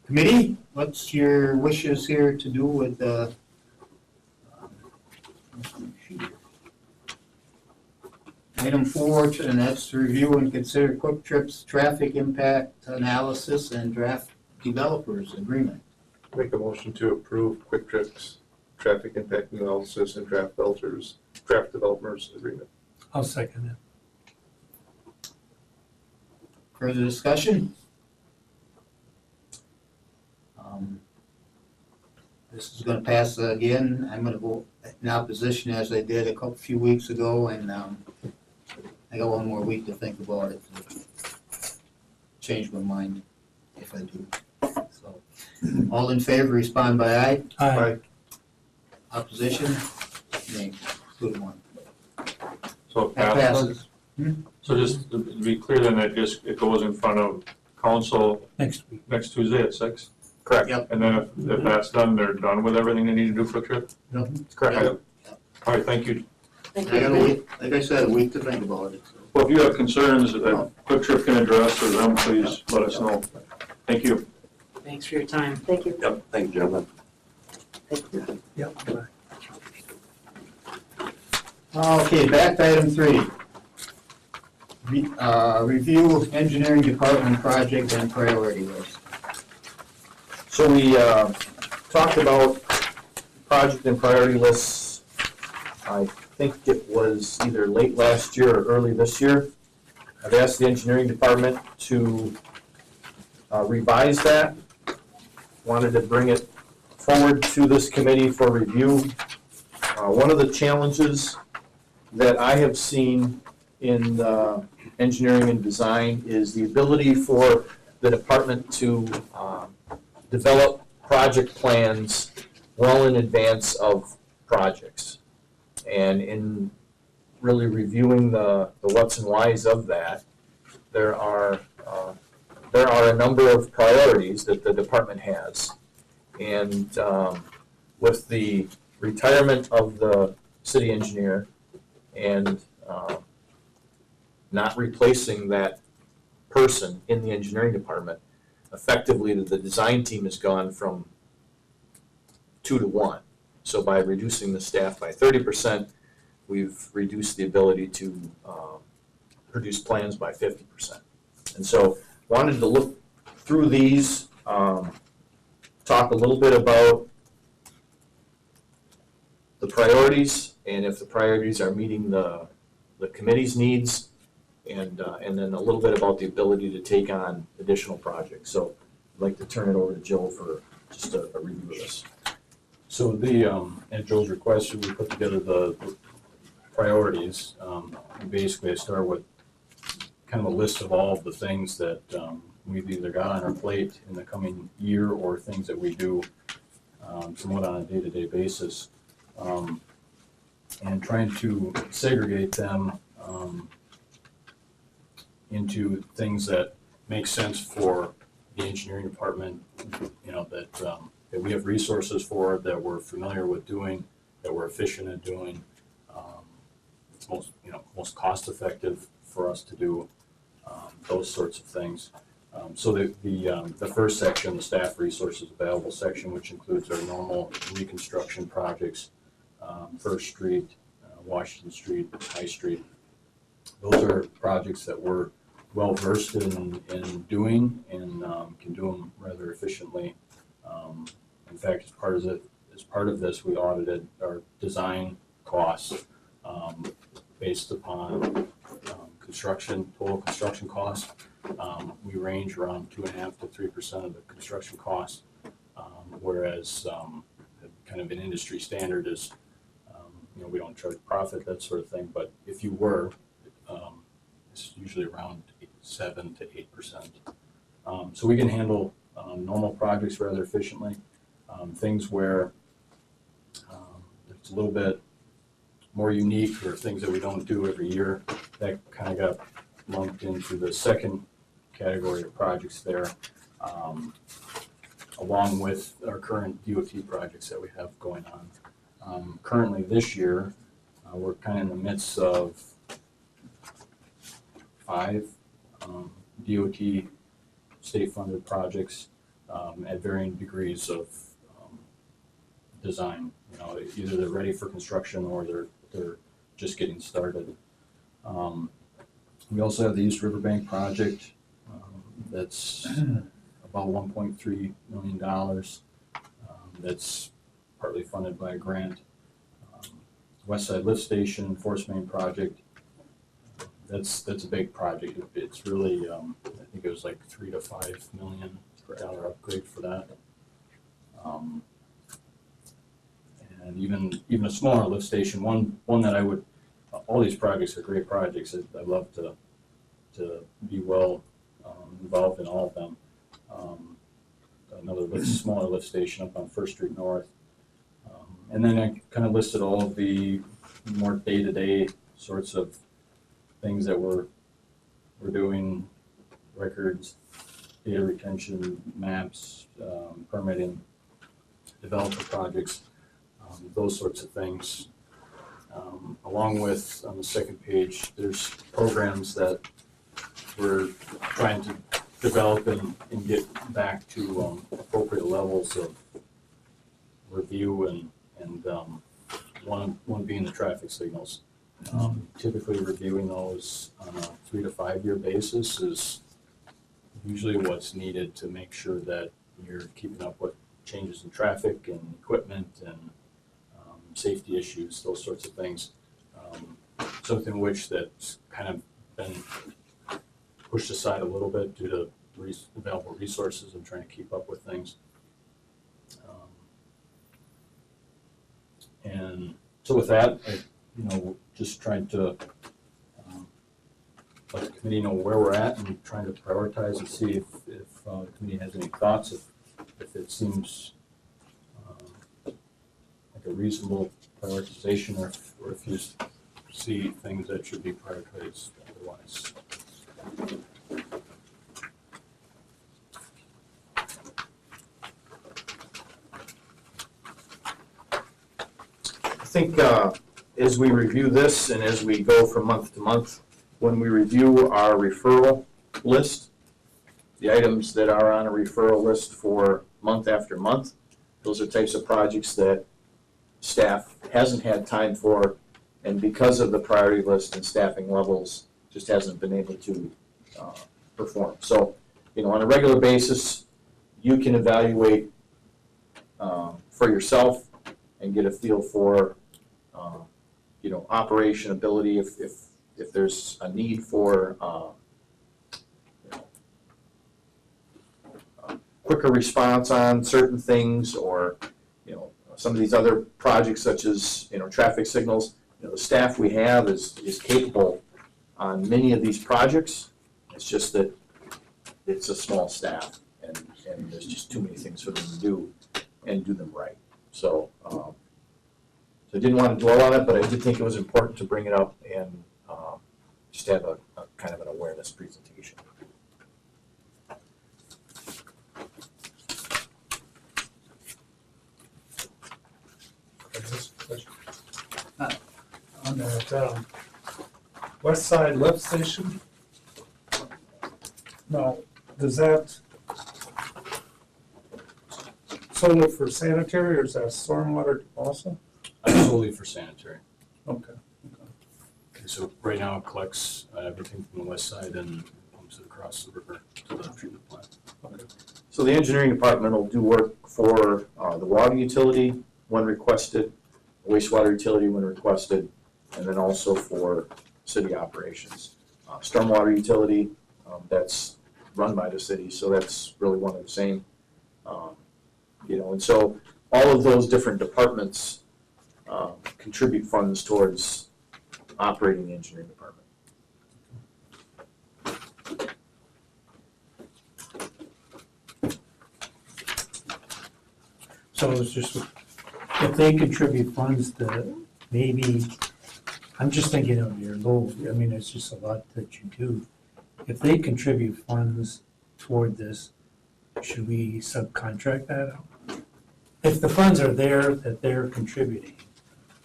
[SPEAKER 1] Committee, what's your wishes here to do with the? Item 4, and that's to review and consider Quick Trip's traffic impact analysis and draft developers agreement.
[SPEAKER 6] Make a motion to approve Quick Trip's traffic impact analysis and draft developers agreement.
[SPEAKER 2] I'll second it.
[SPEAKER 1] Further discussion? This is gonna pass again. I'm gonna vote in opposition as I did a few weeks ago, and I got one more week to think about it. Change my mind if I do, so.
[SPEAKER 12] All in favor, respond by aye.
[SPEAKER 2] Aye.
[SPEAKER 12] Opposition? Nay. Good one.
[SPEAKER 15] So it
[SPEAKER 12] That
[SPEAKER 15] passes.
[SPEAKER 12] passes.
[SPEAKER 15] So just to be clear then, it goes in front of council
[SPEAKER 2] Next week.
[SPEAKER 15] next Tuesday at 6?
[SPEAKER 11] Correct.
[SPEAKER 12] Yep.
[SPEAKER 15] And then if that's done, they're done with everything they need to do for the trip?
[SPEAKER 11] That's correct.
[SPEAKER 15] All right, thank you.
[SPEAKER 12] I got a week, like I said, a week to think about it. So.
[SPEAKER 15] Well, if you have concerns that Quick Trip can address, or them, please let us know. Thank you.
[SPEAKER 14] Thanks for your time. Thank you.
[SPEAKER 9] Yep, thank you, gentlemen.
[SPEAKER 2] Yep.
[SPEAKER 12] Okay, back to item 3. Review engineering department project and priority list.
[SPEAKER 11] So we talked about project and priority lists, I think it was either late last year or early this year. I've asked the engineering department to revise that. Wanted to bring it forward to this committee for review. One of the challenges that I have seen in engineering and design is the ability for the department to develop project plans well in advance of projects. And in really reviewing the what's and whys of that, there are a number of priorities that the department has. And with the retirement of the city engineer and not replacing that person in the engineering department, effectively the design team has gone from 2 to 1. So by reducing the staff by 30%, we've reduced the ability to produce plans by 50%. And so wanted to look through these, talk a little bit about the priorities and if the priorities are meeting the committee's needs, and then a little bit about the ability to take on additional projects. So I'd like to turn it over to Joe for just a review of this.
[SPEAKER 5] So at Joe's request, we put together the priorities. Basically, I start with kind of a list of all of the things that we've either got on our plate in the coming year or things that we do somewhat on a day-to-day basis, and trying to segregate them into things that make sense for the engineering department, that we have resources for, that we're familiar with doing, that we're efficient at doing. It's most cost effective for us to do those sorts of things. So the first section, the staff resources available section, which includes our normal reconstruction projects, First Street, Washington Street, High Street. Those are projects that we're well versed in doing and can do them rather efficiently. In fact, as part of this, we audited our design costs based upon total construction costs. We range around 2.5% to 3% of the construction costs, whereas kind of an industry standard is, we don't charge profit, that sort of thing, but if you were, it's usually around 7 to 8%. So we can handle normal projects rather efficiently. Things where it's a little bit more unique or things that we don't do every year, that kind of got lumped into the second category of projects there, along with our current DOT projects that we have going on. Currently this year, we're kind of in the midst of 5 DOT state-funded projects at varying degrees of design. Either they're ready for construction or they're just getting started. We also have the East Riverbank project that's about $1.3 million. That's partly funded by a grant. West Side Lift Station, Force Main project. That's a big project. It's really, I think it was like $3 to $5 million upgrade for that. And even a smaller lift station, one that I would, all these projects are great projects. I'd love to be well involved in all of them. another smaller lift station up on First Street North. And then I kind of listed all of the more day-to-day sorts of things that we're doing, records, data retention, maps, permitting, developer projects, those sorts of things. Along with, on the second page, there's programs that we're trying to develop and get back to appropriate levels of review and one being the traffic signals. Typically reviewing those on a 3 to 5 year basis is usually what's needed to make sure that you're keeping up with changes in traffic and equipment and safety issues, those sorts of things. Something which that's kind of been pushed aside a little bit due to available resources and trying to keep up with things. And so with that, just trying to let the committee know where we're at and trying to prioritize and see if the committee has any thoughts, if it seems like a reasonable prioritization, or if you see things that should be prioritized otherwise.
[SPEAKER 11] I think as we review this and as we go from month to month, when we review our referral list, the items that are on a referral list for month after month, those are types of projects that staff hasn't had time for, and because of the priority list and staffing levels, just hasn't been able to perform. So, on a regular basis, you can evaluate for yourself and get a feel for operation ability, if there's a need for quicker response on certain things, or some of these other projects such as traffic signals. The staff we have is capable on many of these projects. It's just that it's a small staff, and there's just too many things for them to do and do them right. So I didn't want to dwell on it, but I did think it was important to bring it up and just have a kind of an awareness presentation.
[SPEAKER 4] On that west side lift station, now, does that solely for sanitary, or is that stormwater also?
[SPEAKER 5] Solely for sanitary.
[SPEAKER 4] Okay.
[SPEAKER 5] Okay, so right now it collects everything from the west side and pumps it across the river to the treatment plant.
[SPEAKER 4] Okay.
[SPEAKER 11] So the engineering department will do work for the water utility when requested, wastewater utility when requested, and then also for city operations. Stormwater utility, that's run by the city, so that's really one of the same. And so all of those different departments contribute funds towards operating the engineering department.
[SPEAKER 2] So it's just, if they contribute funds to maybe, I'm just thinking of your load, I mean, it's just a lot that you do. If they contribute funds toward this, should we subcontract that out? If the funds are there that they're contributing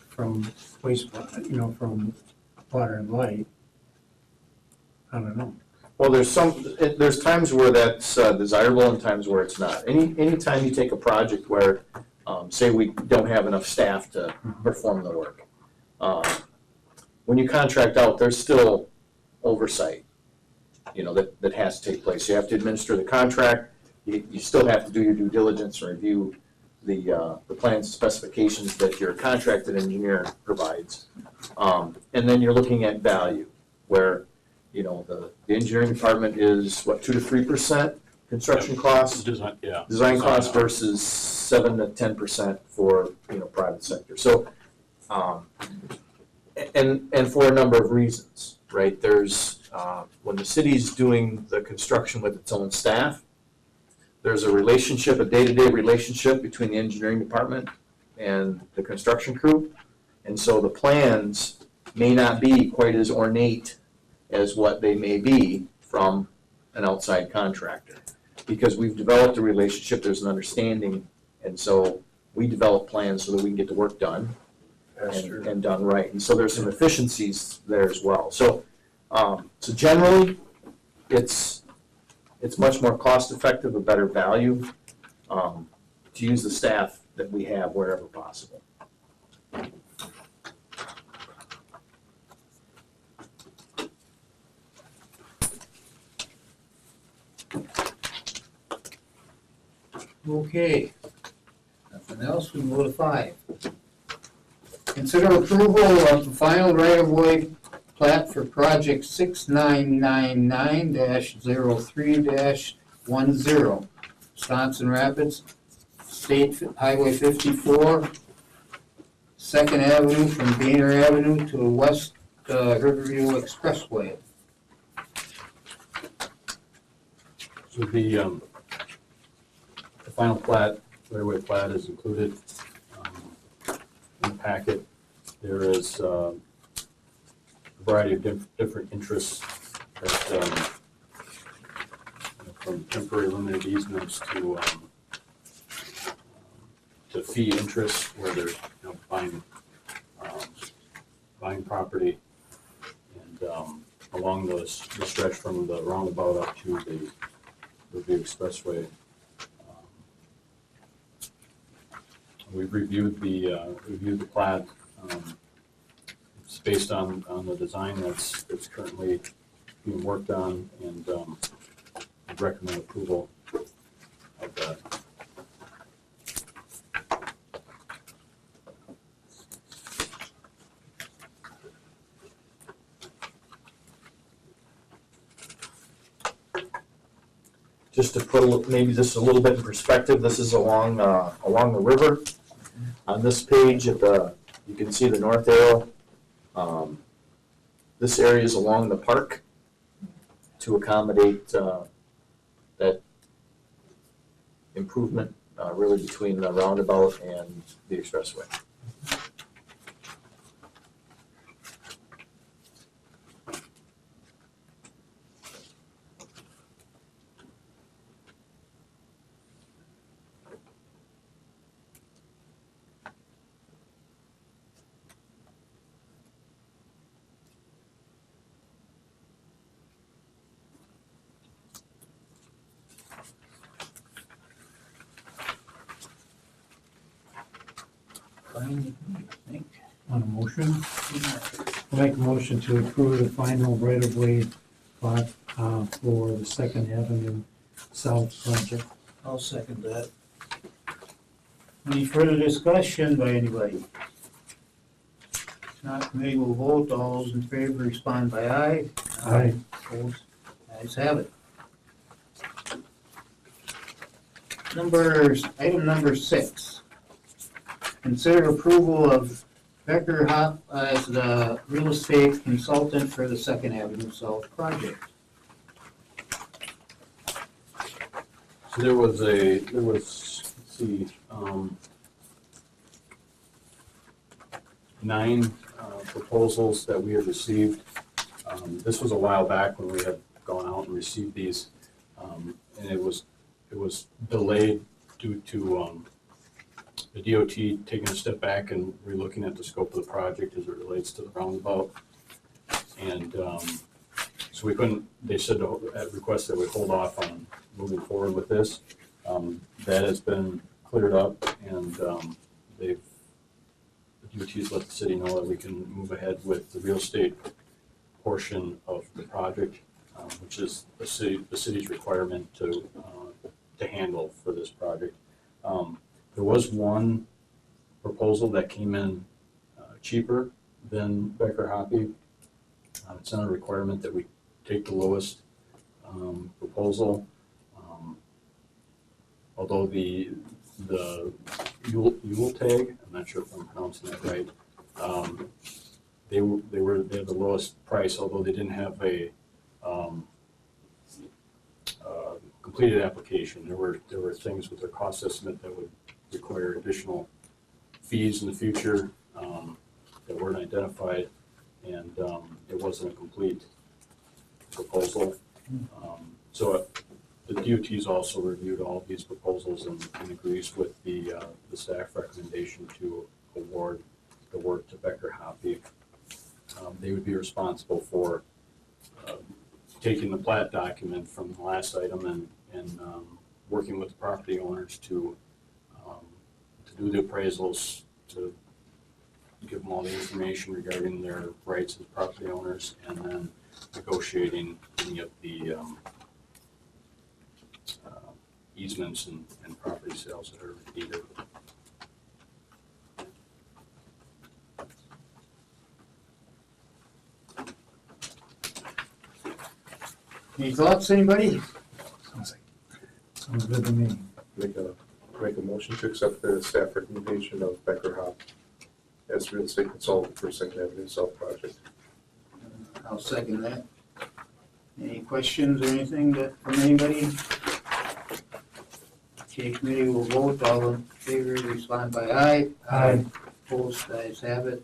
[SPEAKER 2] from wastewater, from water and light, I don't know.
[SPEAKER 11] Well, there's times where that's desirable and times where it's not. Anytime you take a project where, say we don't have enough staff to perform the work, when you contract out, there's still oversight, that has to take place. You have to administer the contract. You still have to do your due diligence and review the plans and specifications that your contracted engineer provides. And then you're looking at value, where the engineering department is 2 to 3% construction costs, design costs versus 7 to 10% for private sector. So, and for a number of reasons, right? There's when the city's doing the construction with its own staff, there's a relationship, a day-to-day relationship between the engineering department and the construction crew. And so the plans may not be quite as ornate as what they may be from an outside contractor. Because we've developed a relationship, there's an understanding, and so we develop plans so that we can get the work done and done right. And so there's some efficiencies there as well. So, so generally, it's much more cost-effective, a better value to use the staff that we have wherever possible.
[SPEAKER 12] Okay. Nothing else, we can go to 5. Consider approval of the final right-of-way plat for project 6999-03-10, Wisconsin Rapids, State Highway 54, 2nd Avenue from Gainer Avenue to West Riverview Expressway.
[SPEAKER 5] So the final plat, right-of-way plat is included in the packet. There is a variety of different interests that, from temporary limited easements to fee interests where they're buying property, and along the stretch from the roundabout up to the Riverview Expressway. We've reviewed the plat. It's based on the design that's currently being worked on, and I recommend approval of that.
[SPEAKER 11] Just to put maybe just a little bit in perspective, this is along the river. On this page, you can see the north arrow. This area is along the park to accommodate that improvement really between the roundabout and the expressway.
[SPEAKER 2] On a motion, I'll make a motion to approve the final right-of-way plot for the 2nd Avenue South project.
[SPEAKER 12] I'll second that. Any further discussion by anybody? If not, committee will vote. All those in favor respond by aye.
[SPEAKER 2] Aye.
[SPEAKER 12] Opposed? Ayes have it. Item number 6. Consider approval of Becker Hop as the real estate consultant for the 2nd Avenue South project.
[SPEAKER 5] So there was, let's see, 9 proposals that we had received. This was a while back when we had gone out and received these, and it was delayed due to the DOT taking a step back and relooking at the scope of the project as it relates to the roundabout. And so we couldn't, they said at request that we hold off on moving forward with this. That has been cleared up, and the DOT's let the city know that we can move ahead with the real estate portion of the project, which is the city's requirement to handle for this project. There was one proposal that came in cheaper than Becker Hoppy. It's not a requirement that we take the lowest proposal. Although the Yule Tag, I'm not sure if I'm pronouncing that right, they had the lowest price, although they didn't have a completed application. There were things with their cost estimate that would require additional fees in the future that weren't identified, and it wasn't a complete proposal. So the DOT's also reviewed all of these proposals and agrees with the staff recommendation to award the work to Becker Hoppy. They would be responsible for taking the plat document from the last item and working with the property owners to do the appraisals, to give them all the information regarding their rights as property owners, and then negotiating any of the easements and property sales that are needed.
[SPEAKER 12] Any thoughts, anybody?
[SPEAKER 2] Sounds good to me.
[SPEAKER 6] Make a motion to accept the staff recommendation of Becker Hop as real estate consultant for Second Avenue South project.
[SPEAKER 12] I'll second that. Any questions or anything from anybody? Okay, committee will vote. All in favor, respond by aye.
[SPEAKER 2] Aye.
[SPEAKER 12] Opposed, ayes have it.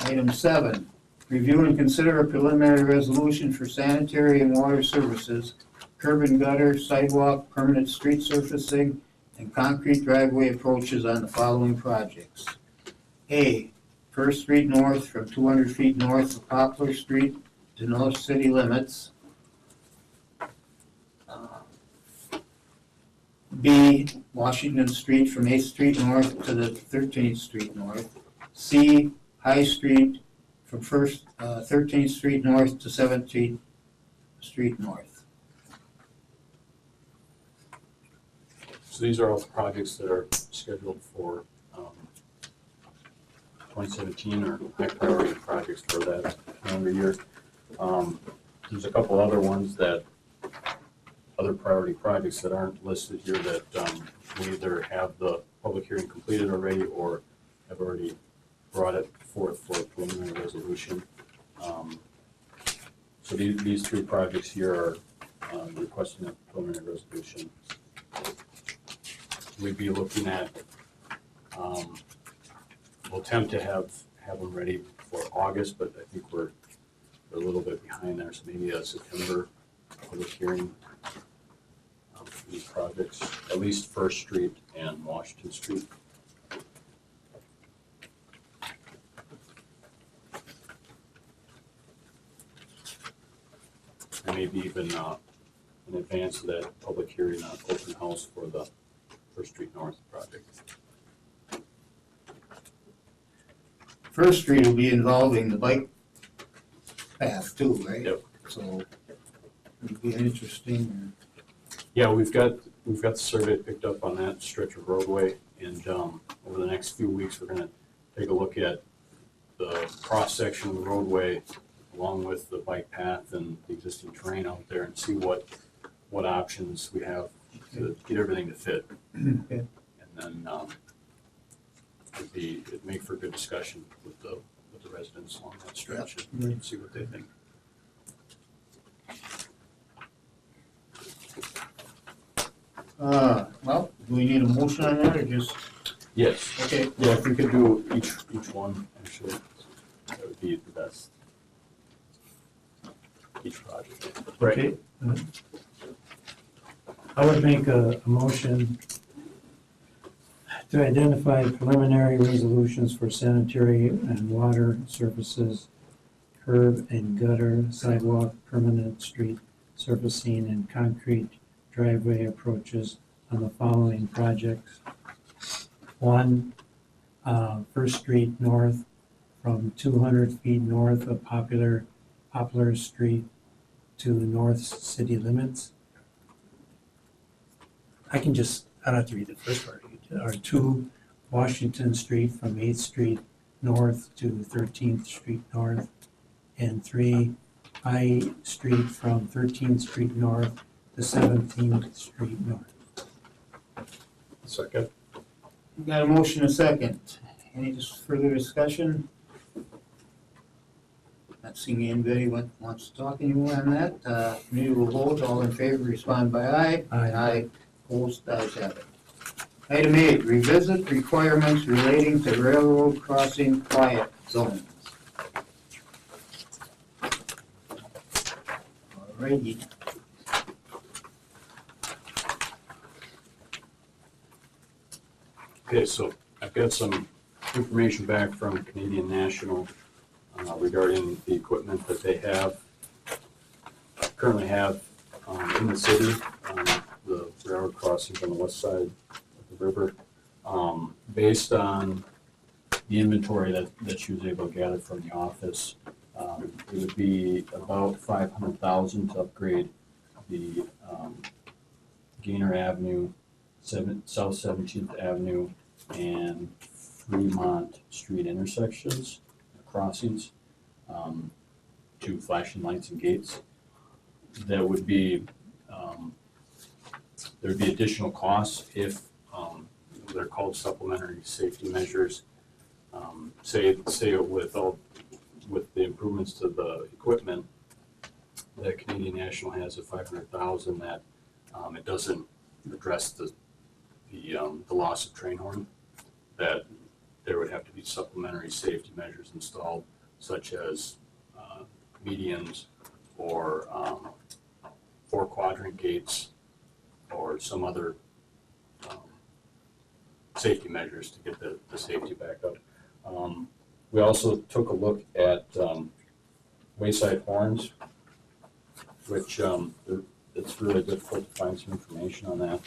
[SPEAKER 12] Item 7, review and consider a preliminary resolution for sanitary and water services, curb and gutter, sidewalk, permanent street surfacing, and concrete driveway approaches on the following projects. A, First Street North from 200 feet north of Poplar Street to north city limits. B, Washington Street from 8th Street North to the 13th Street North. C, High Street from 13th Street North to 17th Street North.
[SPEAKER 5] So these are all the projects that are scheduled for 2017 or high priority projects for that calendar year. There's a couple other ones other priority projects that aren't listed here that we either have the public hearing completed already or have already brought it forth for a preliminary resolution. So these three projects here are requesting a preliminary resolution. We'd be looking at, we'll attempt to have them ready for August, but I think we're a little bit behind there, so maybe a September public hearing for these projects, at least First Street and Washington Street. And maybe even in advance of that public hearing, open house for the First Street North project.
[SPEAKER 12] First Street will be involving the bike path too, right?
[SPEAKER 5] Yep.
[SPEAKER 12] So it'll be interesting.
[SPEAKER 5] Yeah, we've got the survey picked up on that stretch of roadway, and over the next few weeks, we're gonna take a look at the cross-section of the roadway along with the bike path and the existing terrain out there and see what options we have to get everything to fit.
[SPEAKER 12] Okay.
[SPEAKER 5] And then it'd make for a good discussion with the residents along that stretch and see what they think.
[SPEAKER 12] Well, do we need a motion on that or just?
[SPEAKER 5] Yes.
[SPEAKER 12] Okay.
[SPEAKER 5] Yeah, if we could do each one, actually, that would be the best. Each project.
[SPEAKER 2] Okay. I would make a motion to identify preliminary resolutions for sanitary and water services, curb and gutter, sidewalk, permanent street surfacing, and concrete driveway approaches on the following projects. 1, First Street North from 200 feet north of Poplar Street to north city limits. I don't have to read the first part. Or 2, Washington Street from 8th Street North to 13th Street North. And 3, High Street from 13th Street North to 17th Street North.
[SPEAKER 6] Second.
[SPEAKER 12] We got a motion, a second. Any further discussion? Not seeing anybody wants to talk anymore on that. Committee will vote. All in favor, respond by aye.
[SPEAKER 2] Aye.
[SPEAKER 12] Opposed, ayes have it. Item 8, revisit requirements relating to railroad crossing quiet zones. Alrighty.
[SPEAKER 5] Okay, so I've got some information back from Canadian National regarding the equipment that they currently have in the city, the railroad crossings on the west side of the river. Based on the inventory that she was able to gather from the office, it would be about $500,000 to upgrade the Gaynor Avenue, South 17th Avenue, and Fremont Street intersections, crossings, to flashing lights and gates. That would be, there'd be additional costs if, they're called supplementary safety measures. Say with the improvements to the equipment that Canadian National has at $500,000, that it doesn't address the loss of train horn, that there would have to be supplementary safety measures installed, such as medians or 4-quadrant gates or some other safety measures to get the safety back up. We also took a look at wayside horns, which it's really difficult to find some information on that.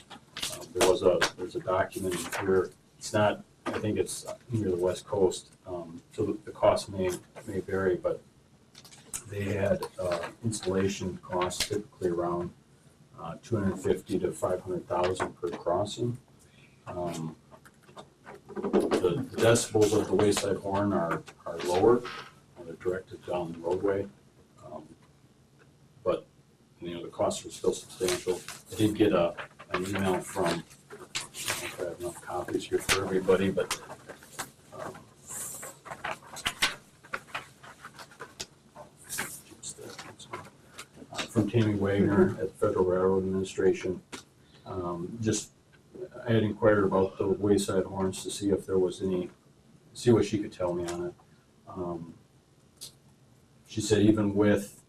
[SPEAKER 5] There's a document in here. It's not, I think it's near the west coast, so the cost may vary, but they had installation costs typically around $250,000 to $500,000 per crossing. The decibels of the wayside horn are lower, they're directed down the roadway, but the costs are still substantial. I did get an email from, I don't know if I have enough copies here for everybody, but from Tammy Wagner at Federal Railroad Administration. I had inquired about the wayside horns to see if there was see what she could tell me on it. She said even with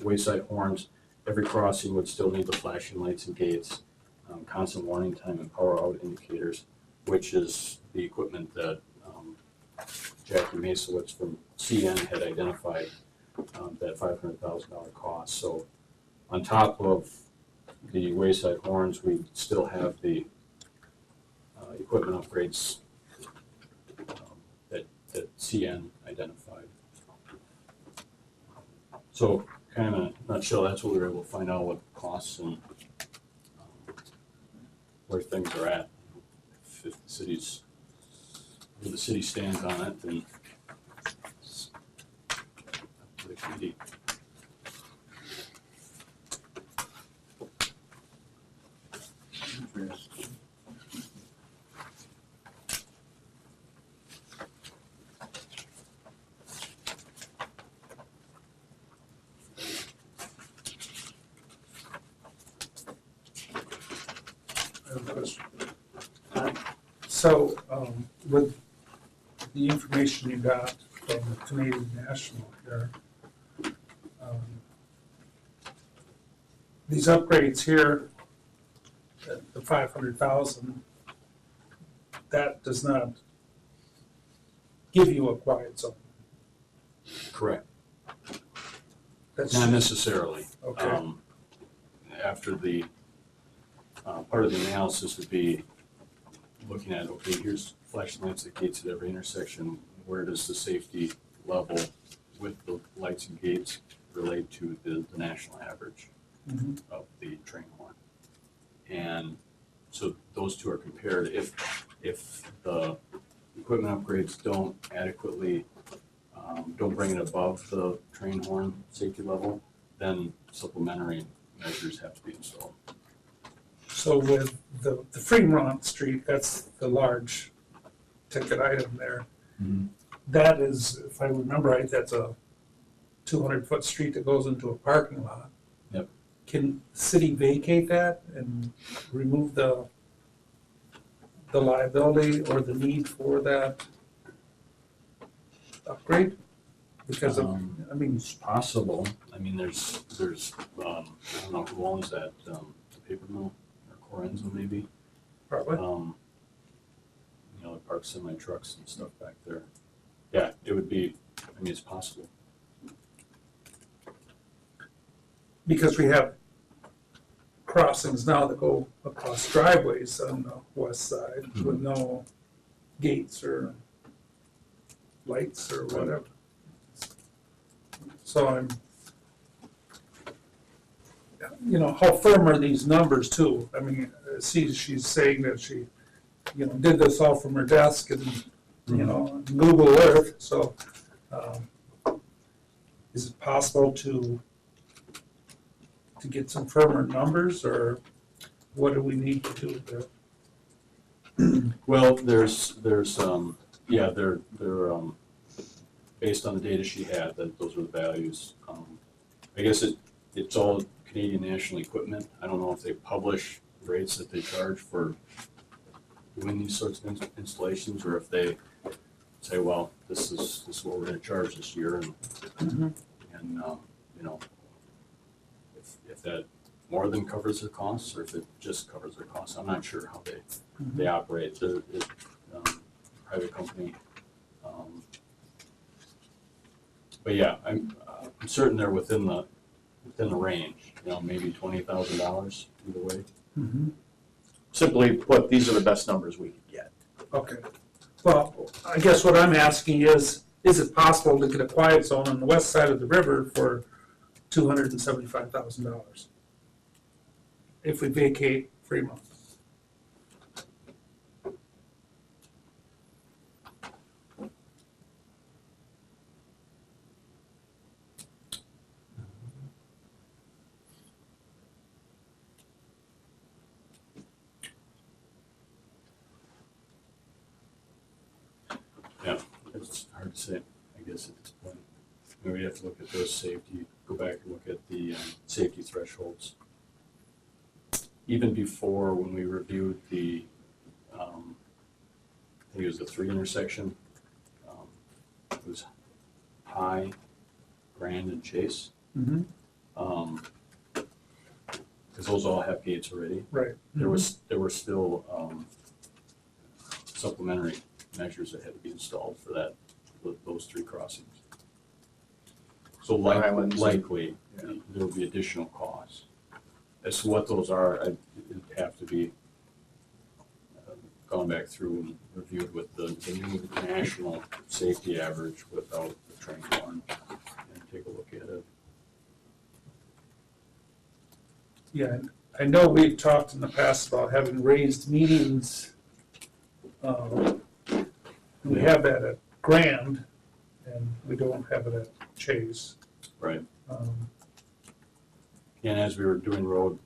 [SPEAKER 5] wayside horns, every crossing would still need the flashing lights and gates, constant warning time and power out indicators, which is the equipment that Jackie Masowitz from CN had identified that $500,000 cost. So on top of the wayside horns, we still have the equipment upgrades that CN identified. So kind of nutshell, that's what we were able to find out, what costs and where things are at. If the city stands on it, then it's up to the committee.
[SPEAKER 4] So, with the information you got from the Canadian National here, these upgrades here, the 500,000, that does not give you a quiet zone.
[SPEAKER 5] Correct.
[SPEAKER 4] That's
[SPEAKER 5] Not necessarily.
[SPEAKER 4] Okay.
[SPEAKER 5] After the, part of the analysis would be looking at, okay, here's flashing lights at gates at every intersection. Where does the safety level with the lights and gates relate to the national average of the train horn? And so those two are compared. If the equipment upgrades don't adequately, don't bring it above the train horn safety level, then supplementary measures have to be installed.
[SPEAKER 4] So with the Fremont Street, that's the large ticket item there. that is, if I remember right, that's a 200-foot street that goes into a parking lot.
[SPEAKER 5] Yep.
[SPEAKER 4] Can the city vacate that and remove the liability or the need for that upgrade? Because of, I mean,
[SPEAKER 5] It's possible. I mean, there's, I don't know who owns that, the paper mill, or Corenza maybe.
[SPEAKER 4] probably,
[SPEAKER 5] You know, it parks semi trucks and stuff back there. Yeah, it would be, I mean, it's possible.
[SPEAKER 4] because we have crossings now that go across driveways on the west side with no gates or lights or whatever. So I'm, you know, how firm are these numbers too? I mean, she's saying that she, you know, did this all from her desk and, you know, Google Earth, so, is it possible to get some firmer numbers, or what do we need to do there?
[SPEAKER 5] Well, there's, yeah, they're, based on the data she had, that those were the values. I guess it's all Canadian National Equipment. I don't know if they publish rates that they charge for doing these sorts of installations, or if they say, well, this is what we're gonna charge this year, and you know, if that more than covers their costs, or if it just covers their costs. I'm not sure how they operate. They're a private company. But yeah, I'm certain they're within the range, you know, maybe $20,000 either way.
[SPEAKER 3] Simply put, these are the best numbers we could get.
[SPEAKER 4] Okay. Well, I guess what I'm asking is it possible to get a quiet zone on the west side of the river for $275,000 if we vacate Fremont?
[SPEAKER 5] Yeah, it's hard to say, I guess, at this point. Maybe we'd have to look at those safety, go back and look at the safety thresholds. Even before, when we reviewed the, I think it was the 3 intersection, it was High, Grand, and Chase. Because those all have gates already.
[SPEAKER 4] Right.
[SPEAKER 5] There were still supplementary measures that had to be installed for that, those 3 crossings. So likely, there will be additional costs. As to what those are, it'd have to be gone back through and reviewed with the new national safety average without the train one, and take a look at it.
[SPEAKER 4] Yeah, I know we've talked in the past about having raised medians. We have that at Grand, and we don't have it at Chase.
[SPEAKER 5] Right. And as we were doing road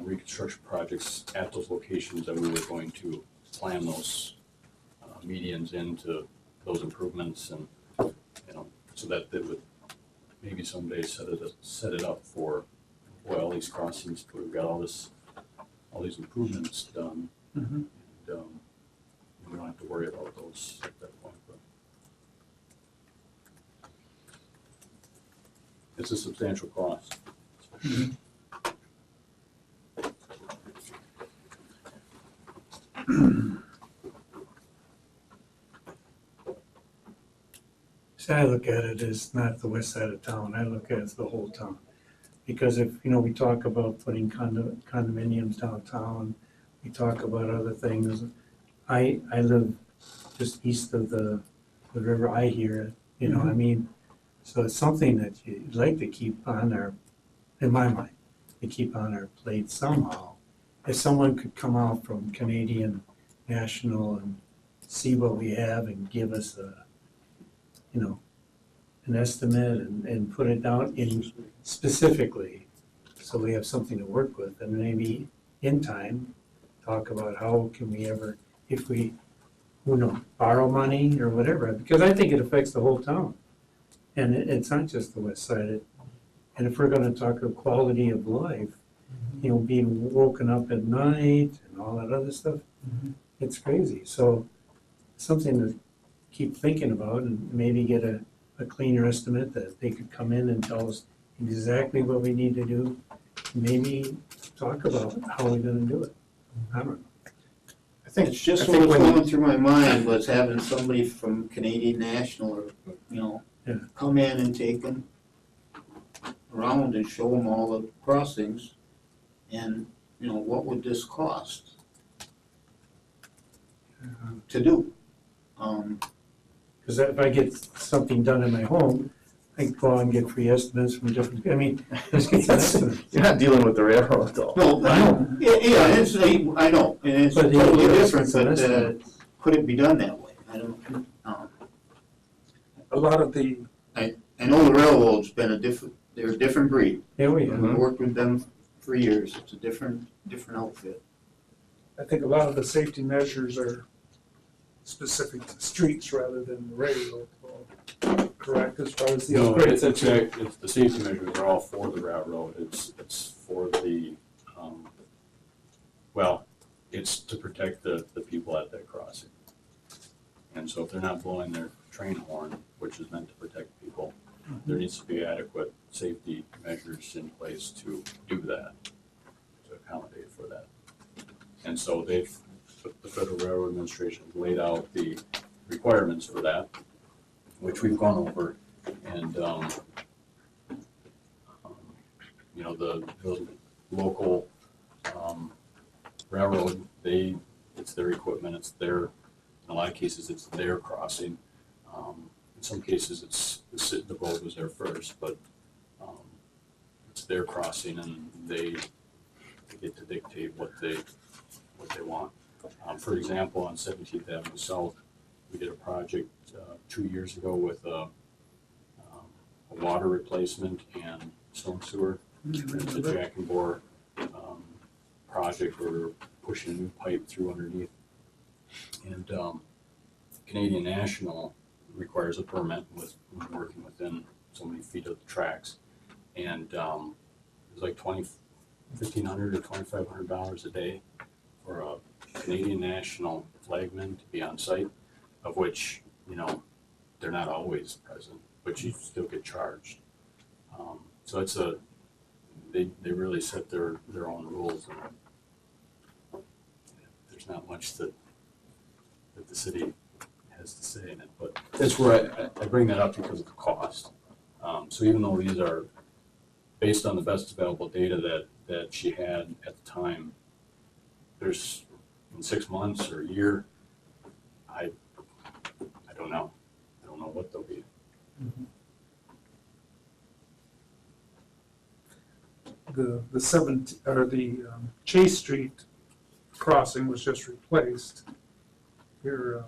[SPEAKER 5] reconstruction projects at those locations, that we were going to plan those medians into those improvements, and you know, so that they would maybe someday set it up for, boy, all these crossings, we've got all these improvements done, and we don't have to worry about those at that point. But it's a substantial cost.
[SPEAKER 2] See, I look at it as not the west side of town, I look at it as the whole town. Because if, you know, we talk about putting condominiums downtown, we talk about other things. I live just east of the river, I hear it, you know, I mean, so it's something that you'd like to keep on our, in my mind, to keep on our plate somehow. If someone could come out from Canadian National and see what we have and give us a, you know, an estimate and put it down in specifically, so we have something to work with, and maybe in time, talk about how can we ever, if we who knows, borrow money or whatever, because I think it affects the whole town. And it's not just the west side. And if we're gonna talk of quality of life, you know, being woken up at night and all that other stuff, it's crazy. So something to keep thinking about and maybe get a cleaner estimate that they could come in and tell us exactly what we need to do. Maybe talk about how we're gonna do it. I don't know.
[SPEAKER 12] It's just what was going through my mind was having somebody from Canadian National or, you know,
[SPEAKER 2] Yeah.
[SPEAKER 12] come in and take them around and show them all the crossings. And, you know, what would this cost to do?
[SPEAKER 2] Because if I get something done in my home, I can go and get free estimates from different, I mean, let's get some estimates.
[SPEAKER 11] You're not dealing with the railroad though.
[SPEAKER 12] No, I know. Yeah, it's, I know, and it's
[SPEAKER 2] But,
[SPEAKER 12] totally
[SPEAKER 2] yeah,
[SPEAKER 12] different,
[SPEAKER 2] it's an
[SPEAKER 12] but
[SPEAKER 2] estimate.
[SPEAKER 12] could it be done that way? I don't,
[SPEAKER 4] A lot of the,
[SPEAKER 12] I know the railroad's been they're a different breed.
[SPEAKER 2] Yeah, we
[SPEAKER 12] I've worked with them for years. It's a different outfit.
[SPEAKER 4] I think a lot of the safety measures are specific to streets rather than the railroad. Correct, as far as the
[SPEAKER 5] No,
[SPEAKER 4] upgrades.
[SPEAKER 5] it's the safety measures are all for the railroad. It's for the, well, it's to protect the people at that crossing. And so if they're not blowing their train horn, which is meant to protect people, there needs to be adequate safety measures in place to do that, to accommodate for that. And so the Federal Railroad Administration has laid out the requirements for that, which we've gone over, and, you know, the local, railroad, it's their equipment, it's their, in a lot of cases, it's their crossing. In some cases, the road was there first, but, it's their crossing, and they get to dictate what they want. For example, on 17th Avenue South, we did a project 2 years ago with a water replacement and storm sewer. It's a Jack and Bore project where we're pushing a new pipe through underneath. And Canadian National requires a permit with working within so many feet of the tracks. And it was like $1,500 to $2,500 a day for a Canadian National flagman to be on site, of which, you know, they're not always present, but you still get charged. So it's they really set their own rules, and there's not much that the city has to say in it, but that's where I bring that up because of the cost. So even though these are based on the best available data that she had at the time, there's in 6 months or a year, I don't know. I don't know what they'll be.
[SPEAKER 4] The Chase Street crossing was just replaced here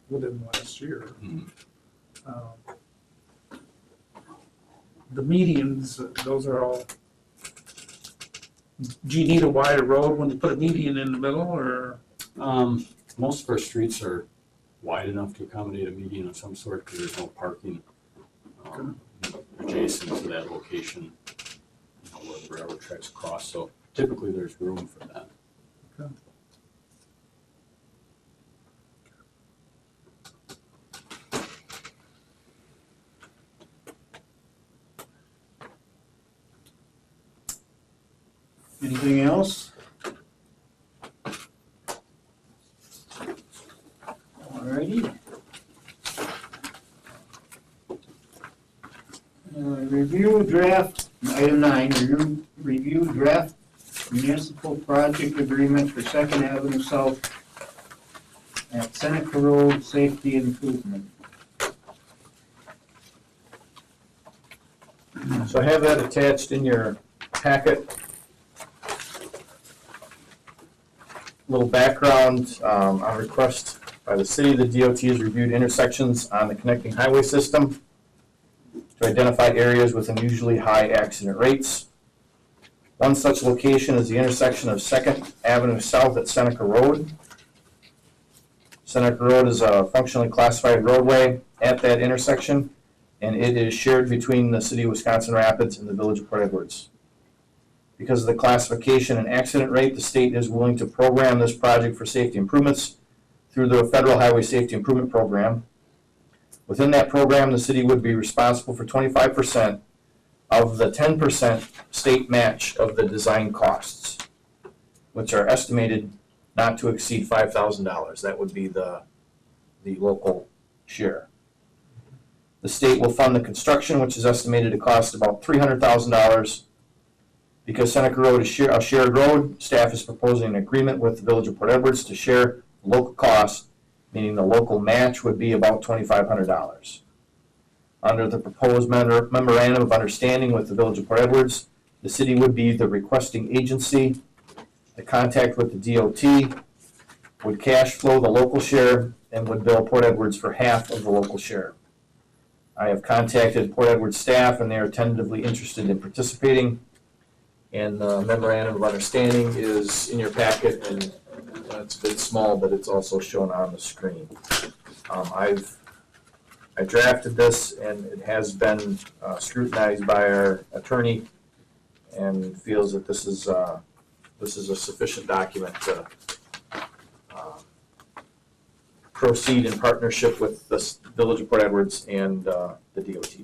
[SPEAKER 4] within the last year. The medians, those are all, do you need a wider road when you put a median in the middle, or?
[SPEAKER 5] Most of our streets are wide enough to accommodate a median of some sort because there's no parking adjacent to that location, you know, where the railroad tracks cross. So typically there's room for that.
[SPEAKER 4] Okay.
[SPEAKER 12] Anything else? Alrighty. Review draft, item 9, review draft municipal project agreement for 2nd Avenue South at Seneca Road Safety Improvement.
[SPEAKER 11] So I have that attached in your packet. Little background, on request by the city, the DOT has reviewed intersections on the connecting highway system to identify areas with unusually high accident rates. One such location is the intersection of 2nd Avenue South at Seneca Road. Seneca Road is a functionally classified roadway at that intersection, and it is shared between the city of Wisconsin Rapids and the village of Port Edwards. Because of the classification and accident rate, the state is willing to program this project for safety improvements through the Federal Highway Safety Improvement Program. Within that program, the city would be responsible for 25% of the 10% state match of the design costs, which are estimated not to exceed $5,000. That would be the local share. The state will fund the construction, which is estimated to cost about $300,000. Because Seneca Road is a shared road, staff is proposing an agreement with the village of Port Edwards to share local costs, meaning the local match would be about $2,500. Under the proposed memorandum of understanding with the village of Port Edwards, the city would be the requesting agency. The contact with the DOT would cash flow the local share and would bill Port Edwards for half of the local share. I have contacted Port Edwards staff and they are tentatively interested in participating. And the memorandum of understanding is in your packet, and it's a bit small, but it's also shown on the screen. I drafted this, and it has been scrutinized by our attorney, and feels that this is a sufficient document to proceed in partnership with the village of Port Edwards and the DOT.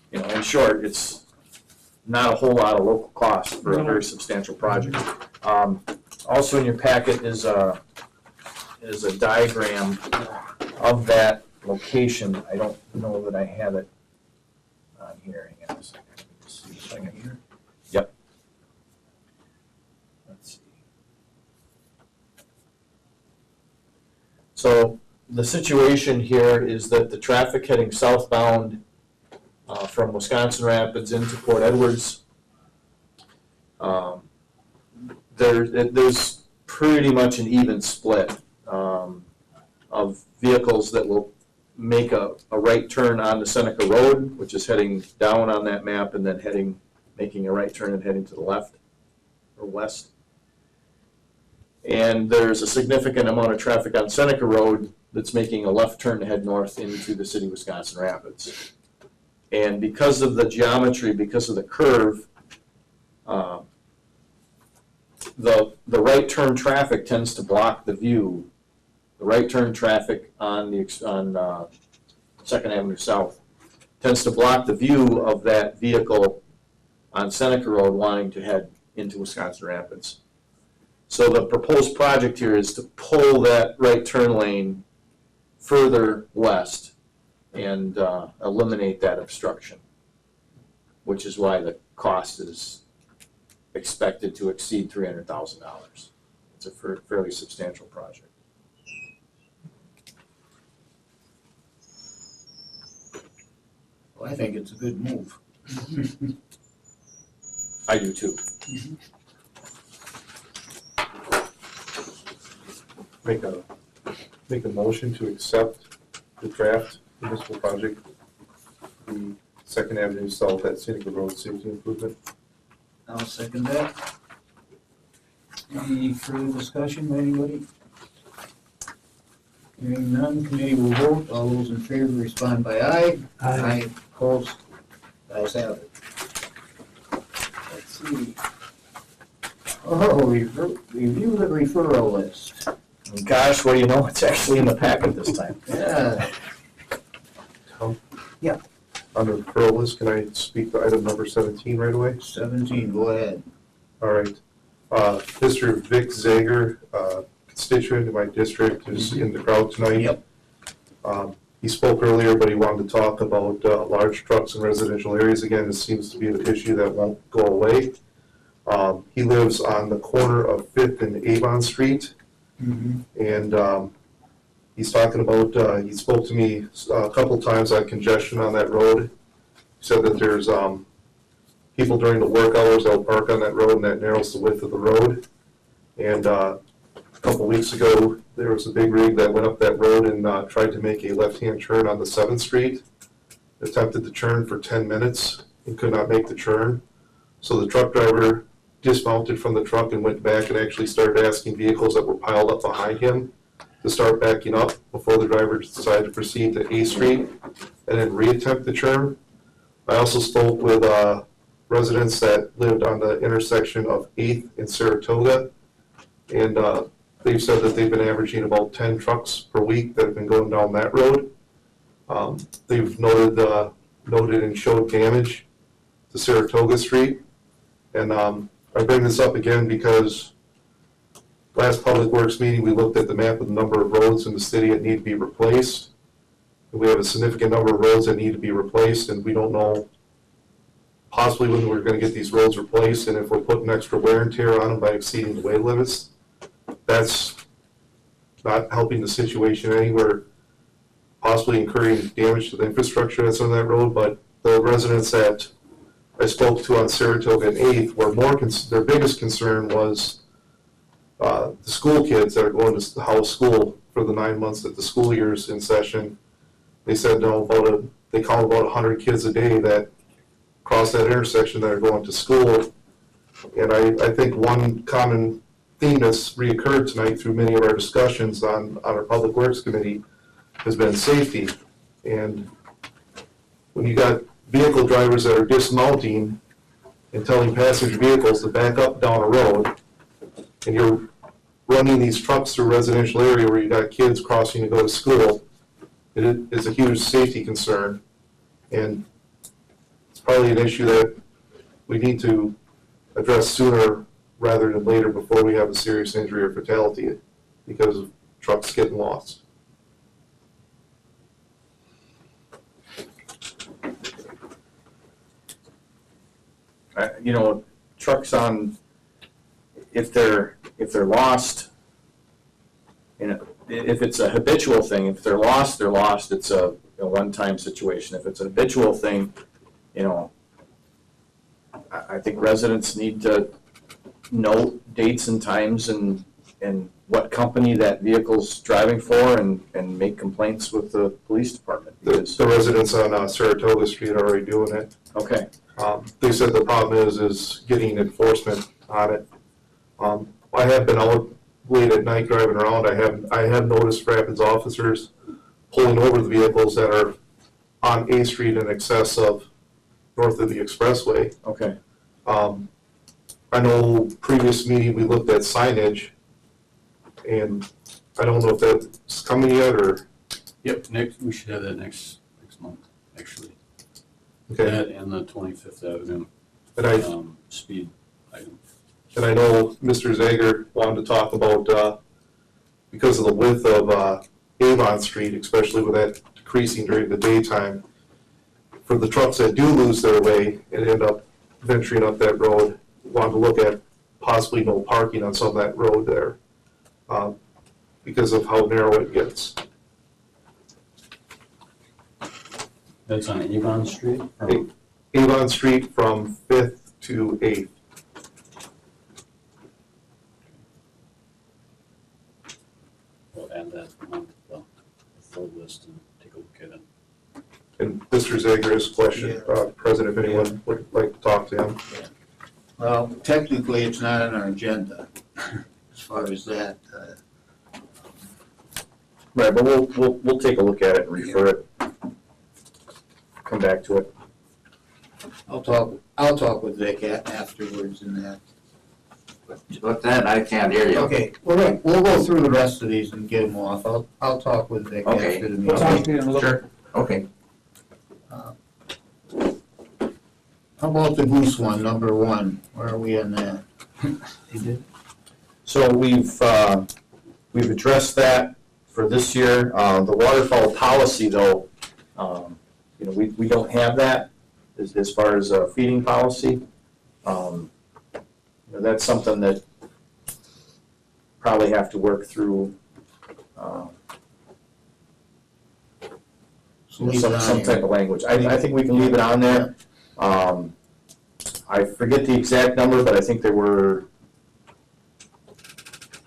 [SPEAKER 11] You know, in short, it's not a whole lot of local cost for a very substantial project. Also in your packet is a diagram of that location. I don't know that I have it on here. Hang on a second. Let me just see if I can here. Yep. Let's see. So the situation here is that the traffic heading southbound from Wisconsin Rapids into Port Edwards, there's pretty much an even split of vehicles that will make a right turn on the Seneca Road, which is heading down on that map, and then making a right turn and heading to the left or west. And there's a significant amount of traffic on Seneca Road that's making a left turn to head north into the city of Wisconsin Rapids. And because of the geometry, because of the curve, the right turn traffic tends to block the view. The right turn traffic on 2nd Avenue South tends to block the view of that vehicle on Seneca Road wanting to head into Wisconsin Rapids. So the proposed project here is to pull that right turn lane further west and eliminate that obstruction, which is why the cost is expected to exceed $300,000. It's a fairly substantial project.
[SPEAKER 12] Well, I think it's a good move.
[SPEAKER 11] I do too.
[SPEAKER 6] Make a motion to accept the draft municipal project, the 2nd Avenue South at Seneca Road safety improvement.
[SPEAKER 12] I'll second that. Any further discussion by anybody? Hearing none, committee will vote. All those in favor respond by aye.
[SPEAKER 2] Aye.
[SPEAKER 12] Opposed? Ayes have it. Let's see. Oh, review the referral list.
[SPEAKER 11] Gosh, what do you know? It's actually in the packet this time.
[SPEAKER 12] Yeah. Yeah.
[SPEAKER 6] On the referral list, can I speak to item number 17 right away?
[SPEAKER 12] 17, go ahead.
[SPEAKER 6] All right. Mr. Vic Zager, constituent in my district, is in the crowd tonight.
[SPEAKER 12] Yep.
[SPEAKER 6] He spoke earlier, but he wanted to talk about large trucks in residential areas. Again, this seems to be an issue that won't go away. He lives on the corner of 5th and Avon Street.
[SPEAKER 12] Mm-hmm.
[SPEAKER 6] And he's talking about, he spoke to me a couple times on congestion on that road. He said that there's people during the work hours that'll park on that road, and that narrows the width of the road. And a couple weeks ago, there was a big rig that went up that road and tried to make a left-hand turn on the 7th Street. attempted to turn for 10 minutes and could not make the turn. So the truck driver dismounted from the truck and went back and actually started asking vehicles that were piled up behind him to start backing up before the driver decided to proceed to A Street and then reattempt the turn. I also spoke with residents that lived on the intersection of 8th and Saratoga, and they've said that they've been averaging about 10 trucks per week that have been going down that road. They've noted and showed damage to Saratoga Street. And I bring this up again because last Public Works meeting, we looked at the map of the number of roads in the city that need to be replaced. And we have a significant number of roads that need to be replaced, and we don't know possibly when we're going to get these roads replaced, and if we're putting extra wear and tear on them by exceeding the weight limits, that's not helping the situation anywhere, possibly incurring damage to the infrastructure that's on that road. But the residents that I spoke to on Saratoga and 8th were their biggest concern was the school kids that are going to house school for the 9 months that the school year is in session. They said they call about 100 kids a day that cross that intersection that are going to school. And I think one common theme that's reoccurred tonight through many of our discussions on our Public Works Committee has been safety. And when you got vehicle drivers that are dismounting and telling passenger vehicles to back up down a road, and you're running these trucks through a residential area where you got kids crossing to go to school, it is a huge safety concern. And it's probably an issue that we need to address sooner rather than later before we have a serious injury or fatality because of trucks getting lost.
[SPEAKER 11] You know, trucks on, if they're lost, you know, if it's a habitual thing, if they're lost, they're lost. It's a one-time situation. If it's a habitual thing, you know, I think residents need to know dates and times and what company that vehicle's driving for and make complaints with the police department.
[SPEAKER 6] The residents on Saratoga Street are already doing it.
[SPEAKER 11] Okay.
[SPEAKER 6] They said the problem is getting enforcement on it. I have been out late at night driving around. I have noticed Rapids officers pulling over the vehicles that are on A Street in excess of north of the expressway.
[SPEAKER 11] Okay.
[SPEAKER 6] I know previous meeting we looked at signage, and I don't know if that's coming yet or.
[SPEAKER 16] Yep, we should have that next month, actually.
[SPEAKER 6] Okay.
[SPEAKER 16] That and the 25th Avenue speed item.
[SPEAKER 6] And I know Mr. Zager wanted to talk about, because of the width of Avon Street, especially with that decreasing during the daytime, for the trucks that do lose their way and end up venturing up that road, wanted to look at possibly no parking on some of that road there because of how narrow it gets.
[SPEAKER 16] That's on Avon Street?
[SPEAKER 6] Avon Street from 5th to 8th.
[SPEAKER 16] We'll add that onto the full list and take a look at it.
[SPEAKER 6] And Mr. Zager has a question, President, if anyone would like to talk to him.
[SPEAKER 12] Well, technically, it's not on our agenda as far as that.
[SPEAKER 11] Right, but we'll take a look at it and refer it. Come back to it.
[SPEAKER 12] I'll talk with Vic afterwards in that.
[SPEAKER 17] What's that? I can't hear you.
[SPEAKER 12] Okay, we'll go through the rest of these and get them off. I'll talk with Vic
[SPEAKER 17] Okay.
[SPEAKER 12] after the
[SPEAKER 17] We'll talk to you
[SPEAKER 12] meeting.
[SPEAKER 17] Sure. Okay.
[SPEAKER 12] How about the goose one, number 1? Where are we on that?
[SPEAKER 11] So we've addressed that for this year. The waterfowl policy, though, you know, we don't have that as far as a feeding policy. You know, that's something that probably have to work through some type of language. I think we can leave it on there. I forget the exact number, but I think there were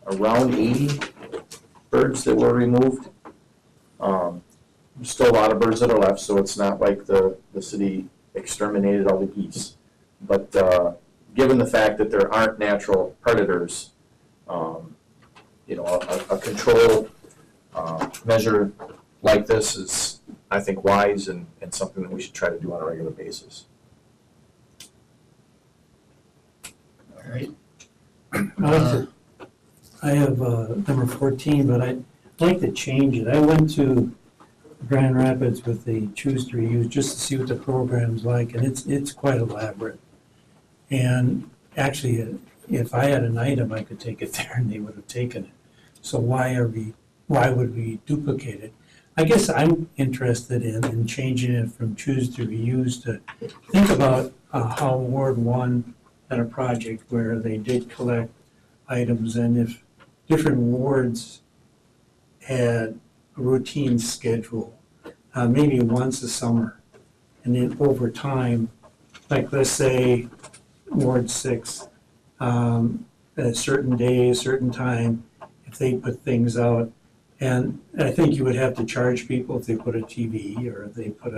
[SPEAKER 11] around 80 birds that were removed. still a lot of birds that are left, so it's not like the city exterminated all the geese. But given the fact that there aren't natural predators, you know, a control measure like this is, I think, wise and something that we should try to do on a regular basis.
[SPEAKER 1] All right.
[SPEAKER 2] I have number 14, but I'd like to change it. I went to Grand Rapids with the Choose to Reuse just to see what the program's like, and it's quite elaborate. And actually, if I had an item, I could take it there and they would have taken it. So why would we duplicate it? I guess I'm interested in changing it from Choose to Reuse to think about how Ward 1 had a project where they did collect items, and if different wards had a routine schedule, maybe once a summer, and then over time, like let's say Ward 6, at a certain day, a certain time, if they put things out, and I think you would have to charge people if they put a TV or if they put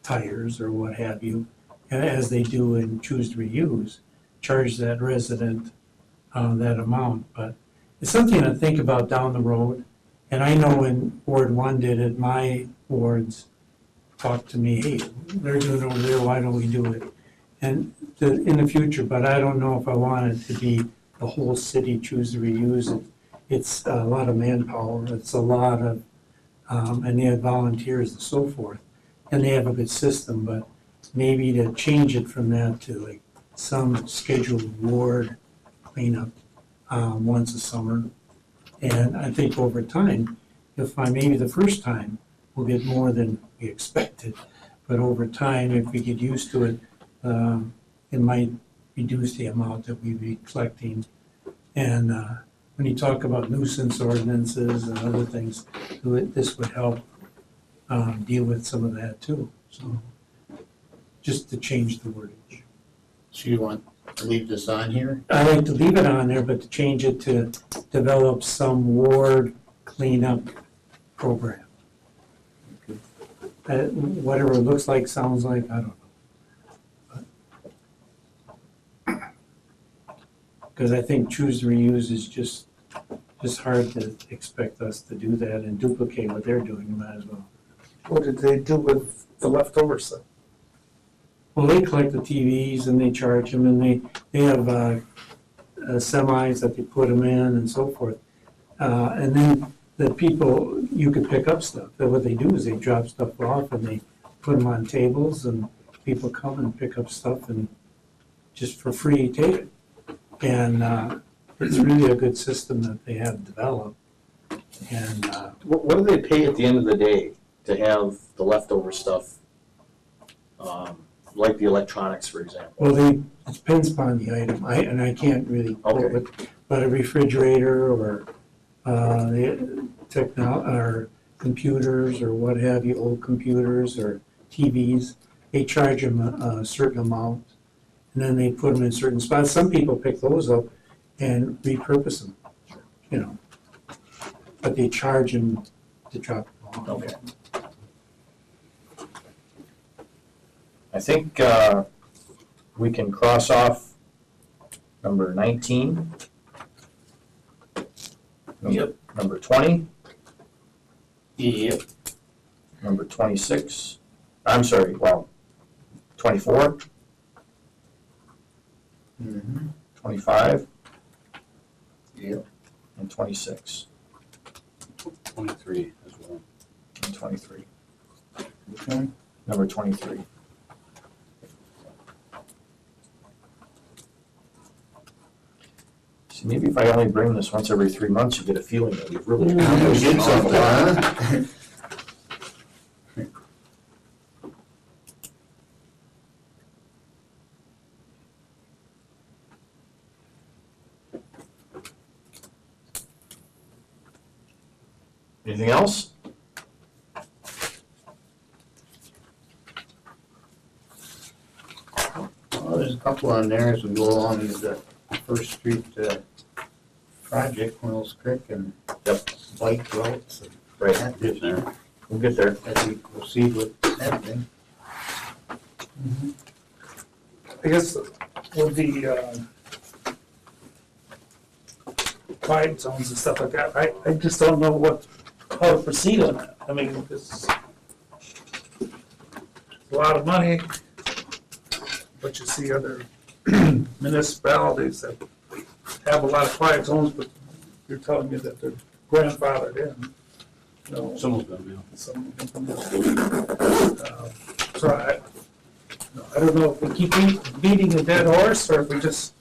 [SPEAKER 2] tires or what have you, as they do in Choose to Reuse, charge that resident that amount. But it's something to think about down the road. And I know when Ward 1 did it, my wards talked to me, hey, they're doing it over there, why don't we do it? And in the future, but I don't know if I want it to be the whole city Choose to Reuse it. It's a lot of manpower, it's a lot of, and they have volunteers and so forth. And they have a good system, but maybe to change it from that to like some scheduled ward cleanup once a summer. And I think over time, you'll find maybe the first time we'll get more than we expected. But over time, if we get used to it, it might reduce the amount that we be collecting. And when you talk about nuisance ordinances and other things, this would help deal with some of that too. So just to change the wordage.
[SPEAKER 12] So you want to leave this on here?
[SPEAKER 2] I like to leave it on there, but to change it to develop some ward cleanup program. Whatever it looks like, sounds like, I don't know. Because I think Choose to Reuse is just hard to expect us to do that and duplicate what they're doing, you might as well.
[SPEAKER 4] What did they do with the leftover stuff?
[SPEAKER 2] Well, they collect the TVs and they charge them, and they have semis that they put them in and so forth. And then the people, you could pick up stuff. But what they do is they drop stuff off and they put them on tables, and people come and pick up stuff and just for free take it. And it's really a good system that they have developed. And
[SPEAKER 11] What do they pay at the end of the day to have the leftover stuff, like the electronics, for example?
[SPEAKER 2] well, it depends upon the item. I can't really quote it, but a refrigerator or or computers or what have you, old computers or TVs, they charge them a certain amount, and then they put them in certain spots. Some people pick those up and repurpose them, you know, but they charge them to drop them off.
[SPEAKER 11] Okay. I think we can cross off number 19.
[SPEAKER 12] Yep.
[SPEAKER 11] Number 20.
[SPEAKER 12] Yep.
[SPEAKER 11] Number 26. I'm sorry, well, 24. 25.
[SPEAKER 12] Yep.
[SPEAKER 11] And 26.
[SPEAKER 16] 23 as well.
[SPEAKER 11] And 23.
[SPEAKER 12] Which one?
[SPEAKER 11] Number 23. See, maybe if I only bring this once every 3 months, you get a feeling that we've really accomplished
[SPEAKER 12] did something,
[SPEAKER 11] huh? Anything else?
[SPEAKER 12] Well, there's a couple on there as we go along the First Street project, Wells Creek and bike routes. And
[SPEAKER 11] Right.
[SPEAKER 12] that is there.
[SPEAKER 11] We'll get there.
[SPEAKER 12] as we proceed with everything.
[SPEAKER 4] I guess with the quiet zones and stuff like that, I just don't know how to proceed on that. I mean, it's a lot of money, but you see other municipalities that have a lot of quiet zones, but you're telling me that they're grandfathered in. You know,
[SPEAKER 16] Some of them,
[SPEAKER 4] some of them. So I don't know if we keep beating a dead horse, or if we just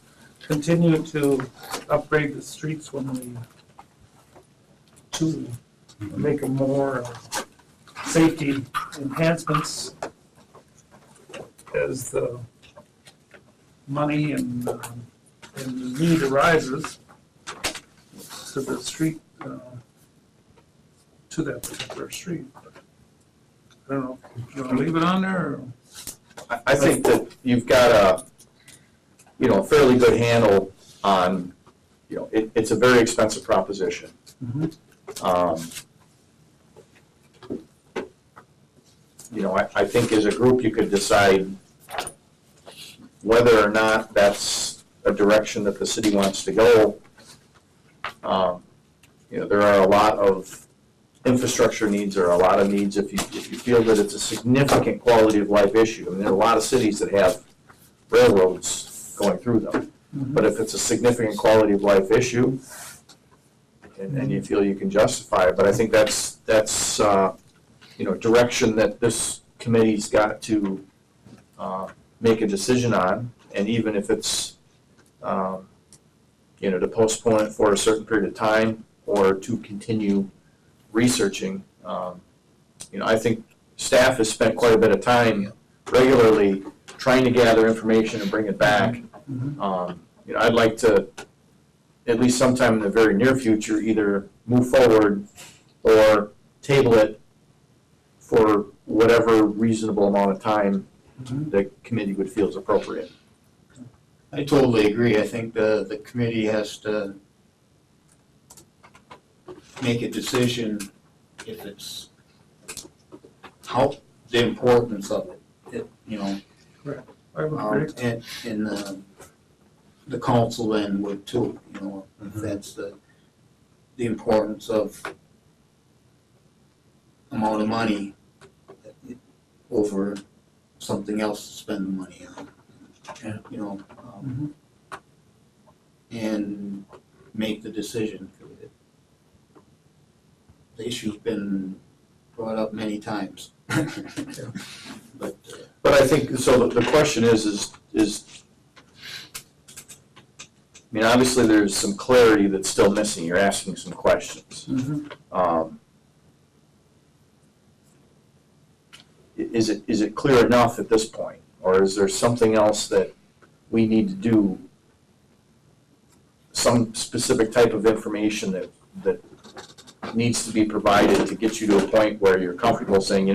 [SPEAKER 4] continue to upgrade the streets when we choose to make them more safety enhancements as the money and the need arises to the street, to that particular street. I don't know, do you want to leave it on there, or?
[SPEAKER 11] I think that you've got a fairly good handle on, it's a very expensive proposition. I think as a group you could decide whether or not that's a direction that the city wants to go. There are a lot of infrastructure needs, or a lot of needs if you feel that it's a significant quality of life issue. I mean, there are a lot of cities that have railroads going through them. But if it's a significant quality of life issue, and you feel you can justify it, but I think that's direction that this committee's got to make a decision on, and even if it's to postpone it for a certain period of time or to continue researching. I think staff has spent quite a bit of time regularly trying to gather information and bring it back. I'd like to, at least sometime in the very near future, either move forward or table it for whatever reasonable amount of time the committee would feel is appropriate.
[SPEAKER 12] I totally agree. I think the committee has to make a decision if it's how the importance of it,
[SPEAKER 4] Right. I would agree.
[SPEAKER 12] and the council then would too, if that's the importance of amount of money over something else to spend the money on. And make the decision. The issue's been brought up many times. But
[SPEAKER 11] I think, so the question is, obviously there's some clarity that's still missing. You're asking some questions. Is it clear enough at this point? Or is there something else that we need to do, some specific type of information that needs to be provided to get you to a point where you're comfortable saying,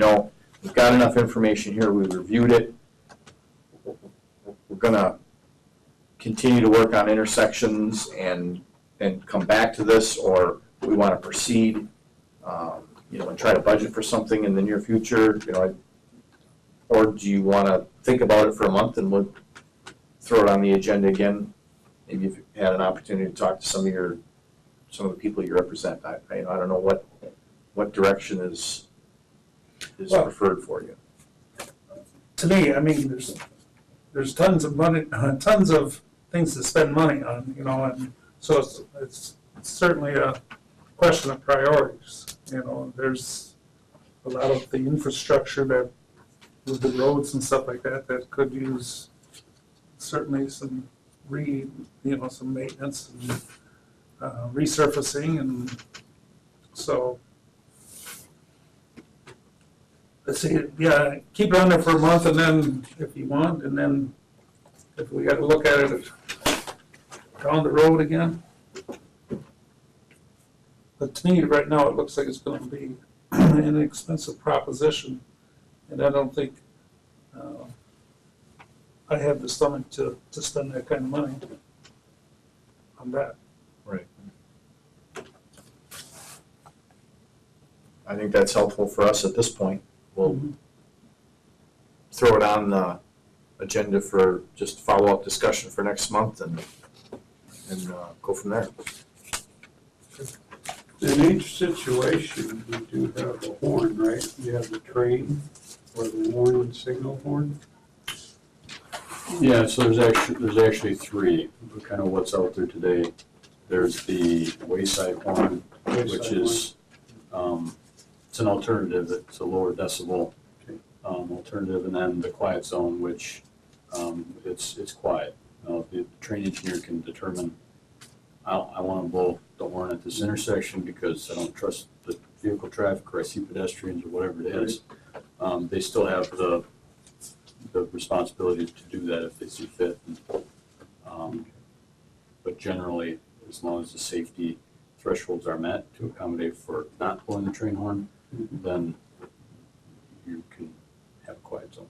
[SPEAKER 11] we've got enough information here, we reviewed it, we're going to continue to work on intersections and come back to this, or we want to proceed, and try to budget for something in the near future, or do you want to think about it for a month and we'll throw it on the agenda again? Maybe if you had an opportunity to talk to some of the people you represent. I don't know what direction is preferred for you.
[SPEAKER 4] To me, there's tons of money, tons of things to spend money on, and so it's certainly a question of priorities. There's a lot of the infrastructure that, with the roads and stuff like that, that could use certainly some some maintenance and resurfacing, and so let's see, keep it on there for a month, and then if you want, and then if we got to look at it down the road again. But to me, right now, it looks like it's going to be an expensive proposition, and I don't think I have the stomach to spend that kind of money on that.
[SPEAKER 11] Right. I think that's helpful for us at this point. We'll throw it on the agenda for just follow-up discussion for next month and go from there.
[SPEAKER 13] In each situation, we do have a horn, right? You have the train or the warning signal horn.
[SPEAKER 16] Yeah, so there's actually three, kind of what's out there today. There's the wayside horn, which is, it's an alternative, it's a lower decibel alternative, and then the quiet zone, which it's quiet. The train engineer can determine, I want to blow the horn at this intersection because I don't trust the vehicle traffic or I see pedestrians or whatever it is. They still have the responsibility to do that if they see fit. But generally, as long as the safety thresholds are met to accommodate for not blowing the train horn, then you can have a quiet zone.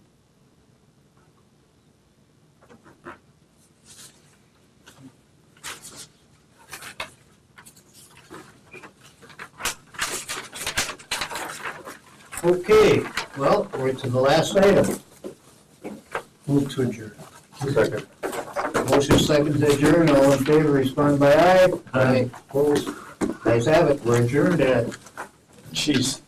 [SPEAKER 12] Okay, well, we're to the last item.
[SPEAKER 2] Move to adjourn.
[SPEAKER 6] Second.
[SPEAKER 12] Motion second to adjourn, all in favor, respond by aye. Aye. Opposed? Ayes have it, we're adjourned at
[SPEAKER 2] Jeez.